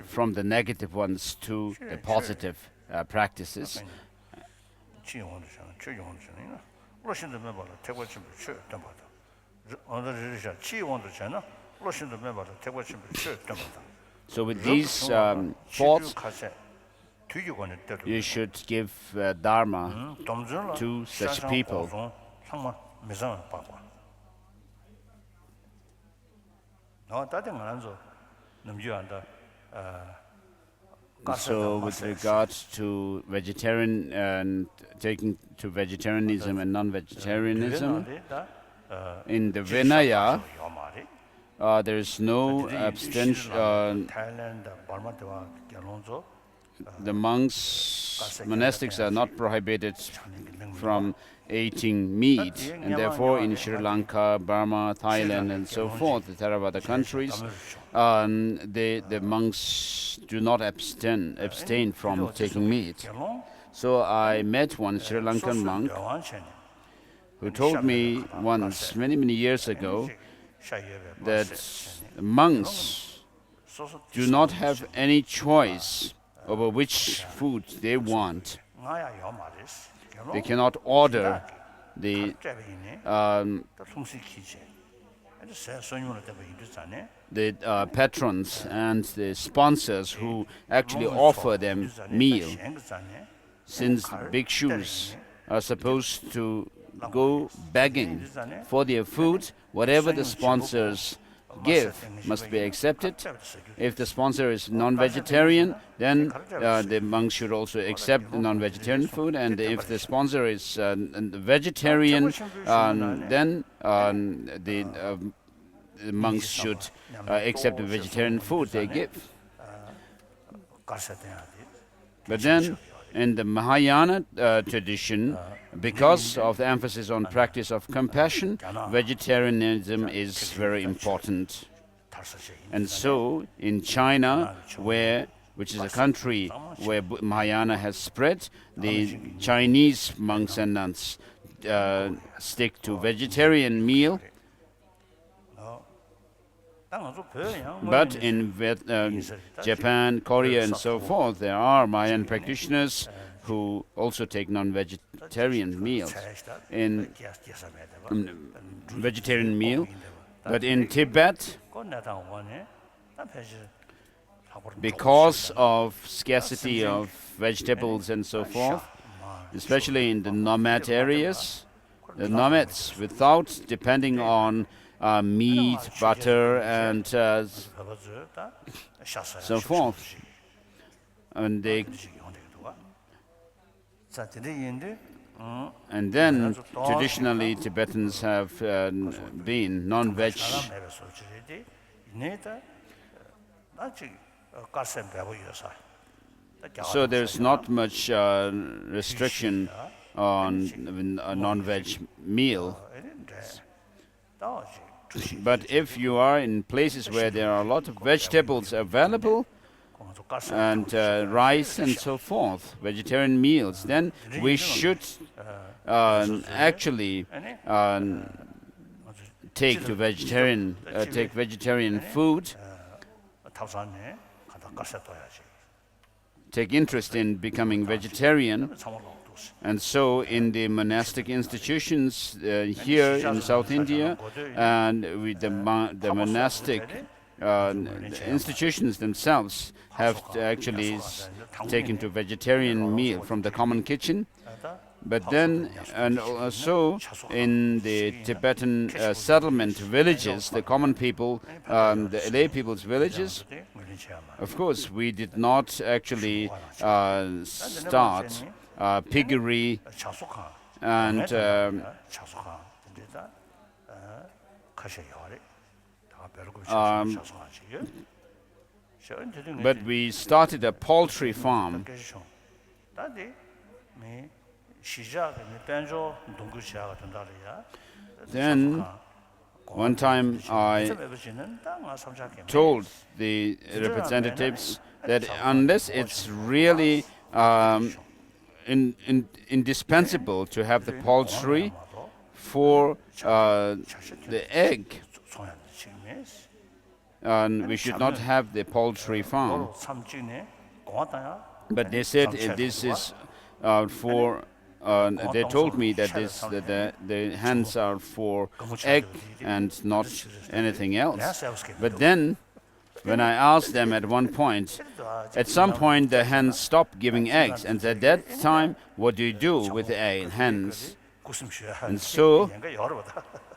from the negative ones to the positive practices. So with these thoughts, you should give Dharma to such people. So with regards to vegetarian and taking to vegetarianism and non-vegetarianism, in the Vinaya, there is no abstention. The monks, monastics are not prohibited from eating meat, and therefore in Sri Lanka, Burma, Thailand, and so forth, the Theravada countries, the monks do not abstain from taking meat. So I met one Sri Lankan monk who told me once, many years ago, that monks do not have any choice over which food they want. They cannot order the patrons and the sponsors who actually offer them meal. Since bhikshus are supposed to go begging for their food, whatever the sponsors give must be accepted. If the sponsor is non-vegetarian, then the monks should also accept the non-vegetarian food, and if the sponsor is vegetarian, then the monks should accept the vegetarian food they give. But then in the Mahayana tradition, because of the emphasis on practice of compassion, vegetarianism is very important. And so in China, which is a country where Mahayana has spread, the Chinese monks and nuns stick to vegetarian meal. But in Japan, Korea, and so forth, there are Mayan practitioners who also take non-vegetarian meals, in vegetarian meal. But in Tibet, because of scarcity of vegetables and so forth, especially in the nomad areas, the nomads, without depending on meat, butter, and so forth, and then traditionally Tibetans have been non-veg. So there's not much restriction on a non-veg meal. But if you are in places where there are a lot of vegetables available, and rice and so forth, vegetarian meals, then we should actually take vegetarian food, take interest in becoming vegetarian. And so in the monastic institutions here in South India, and with the monastic institutions themselves have actually taken to vegetarian meal from the common kitchen. But then, and also in the Tibetan settlement villages, the common people, the lay people's villages, of course, we did not actually start piggery and but we started a poultry farm. Then one time I told the representatives that unless it's really indispensable to have the poultry for the egg, we should not have the poultry farm. But they said this is for. They told me that the hens are for egg and not anything else. But then, when I asked them at one point, at some point the hens stopped giving eggs, and at that time, what do you do with the hens? And so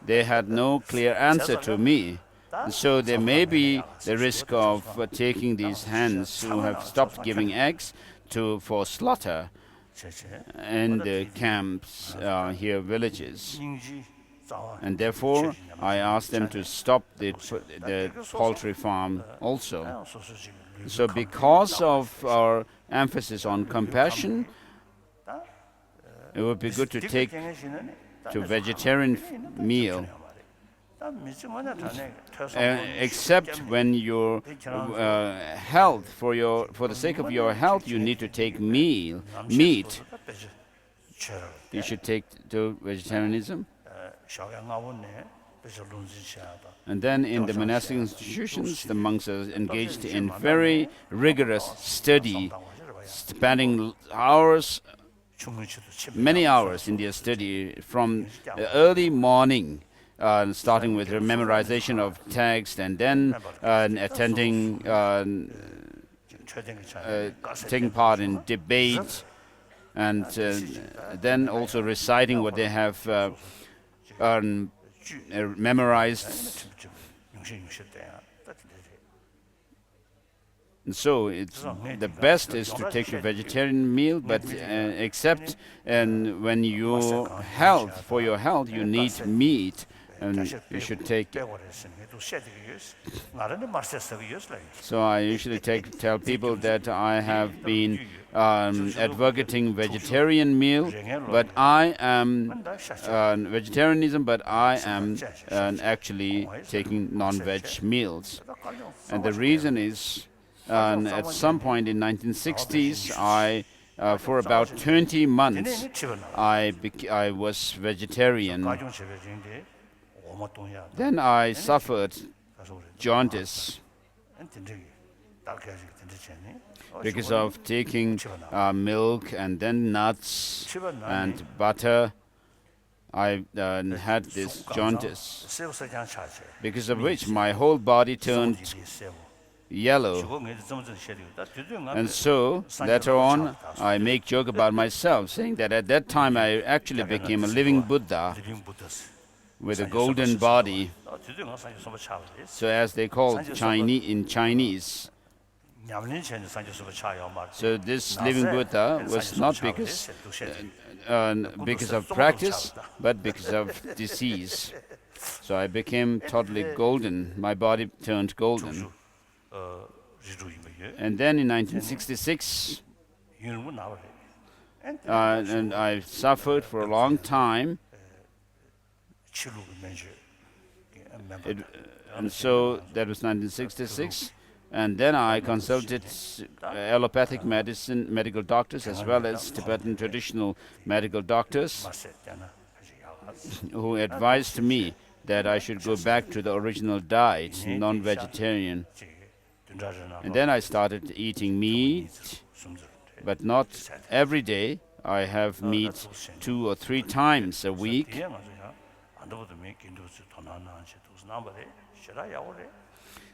they had no clear answer to me. So there may be the risk of taking these hens who have stopped giving eggs for slaughter in the camps here, villages. And therefore, I asked them to stop the poultry farm also. So because of our emphasis on compassion, it would be good to take to vegetarian meal. Except when your health, for the sake of your health, you need to take meat. You should take to vegetarianism. And then in the monastic institutions, the monks are engaged in very rigorous study, spending hours, many hours in their study from early morning. Starting with the memorization of text, and then attending, taking part in debate, and then also reciting what they have memorized. And so the best is to take a vegetarian meal, but except when for your health, you need meat. And you should take. So I usually tell people that I have been advocating vegetarian meal, but I am vegetarianism, but I am actually taking non-veg meals. And the reason is, at some point in 1960s, for about 20 months, I was vegetarian. Then I suffered jaundice because of taking milk and then nuts and butter. I had this jaundice, because of which my whole body turned yellow. And so later on, I make joke about myself, saying that at that time I actually became a living Buddha with a golden body. So as they call in Chinese. So this living Buddha was not because of practice, but because of disease. So I became totally golden. My body turned golden. And then in 1966, and I suffered for a long time. And so that was 1966, and then I consulted allopathic medical doctors, as well as Tibetan traditional medical doctors, who advised me that I should go back to the original diet, non-vegetarian. And then I started eating meat, but not every day. I have meat 2 or 3 times a week.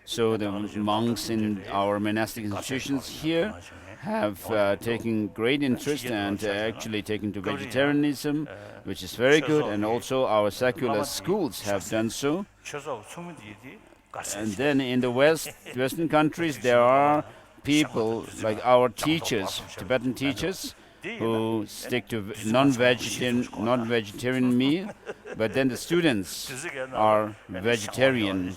So the monks in our monastic institutions here have taken great interest and actually taken to vegetarianism, which is very good, and also our secular schools have done so. And then in the Western countries, there are people like our teachers, Tibetan teachers, who stick to non-vegetarian meal, but then the students are vegetarian.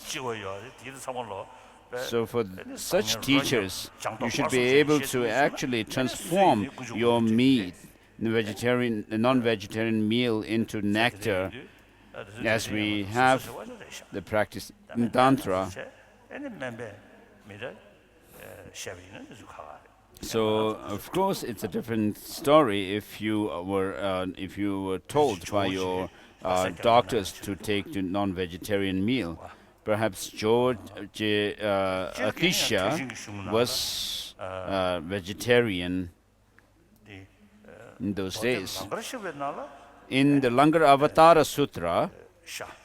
So for such teachers, you should be able to actually transform your meat, the non-vegetarian meal, into nectar, as we have the practice in Tantra. So of course it's a different story if you were told by your doctors to take the non-vegetarian meal. Perhaps George Akisha was vegetarian in those days. In the Langar Avatara Sutra,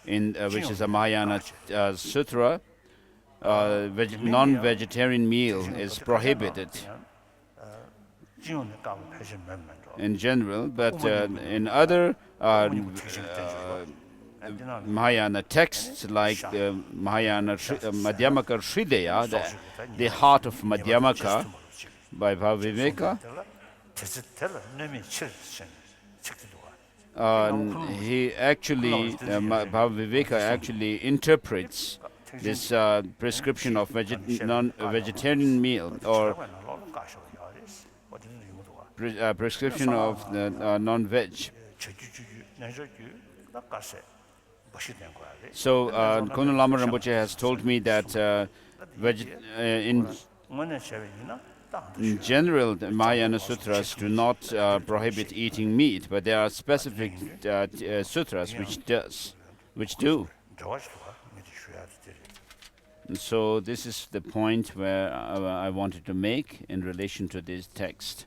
which is a Mahayana sutra, non-vegetarian meal is prohibited in general, but in other Mahayana texts like Mahayana Madhyamaka Sridaya, the heart of Madhyamaka by Bhaviveka, he actually, Bhaviveka actually interprets this prescription of non-vegetarian meal, or prescription of the non-veg. So Kono Lama Rinpoche has told me that in general, the Mahayana sutras do not prohibit eating meat, but there are specific sutras which do. And so this is the point where I wanted to make in relation to this text.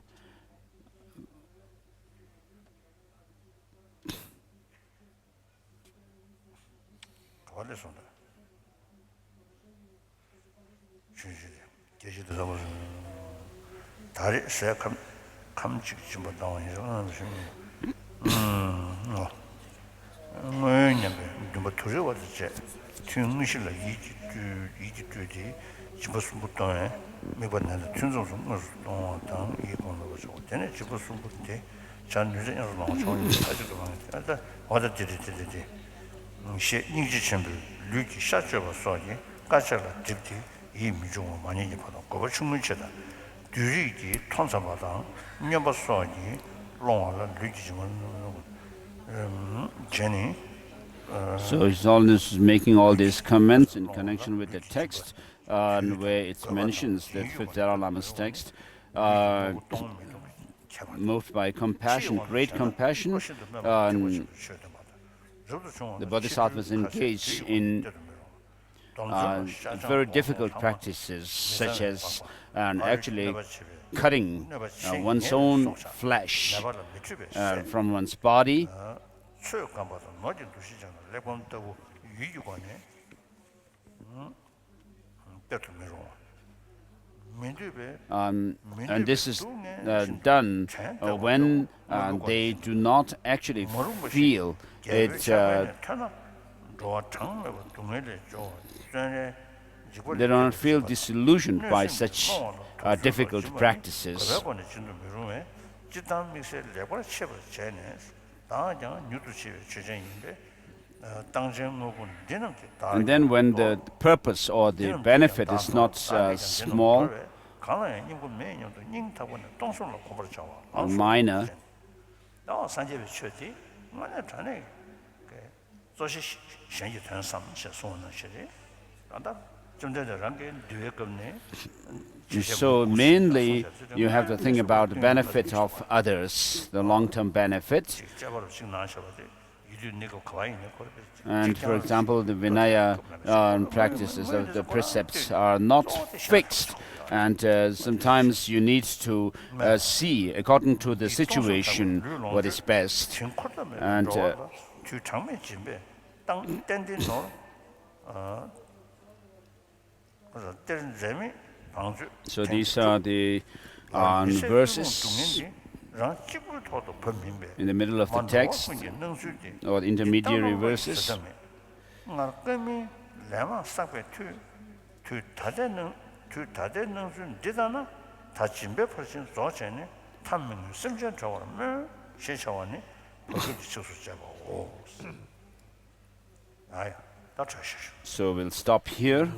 So His Holiness is making all these comments in connection with the text, where it mentions that fifth Dalai Lama's text, moved by compassion, great compassion, the Bodhisattvas engage in very difficult practices, such as actually cutting one's own flesh from one's body. And this is done when they do not actually feel it. They don't feel disillusioned by such difficult practices. And then when the purpose or the benefit is not small or minor, so mainly you have to think about the benefit of others, the long-term benefit. And for example, the Vinaya practices of the precepts are not fixed, and sometimes you need to see, according to the situation, what is best. And
그래서 때는 재미 방주.
So these are the verses in the middle of the text, or the intermediary verses. So we'll stop here.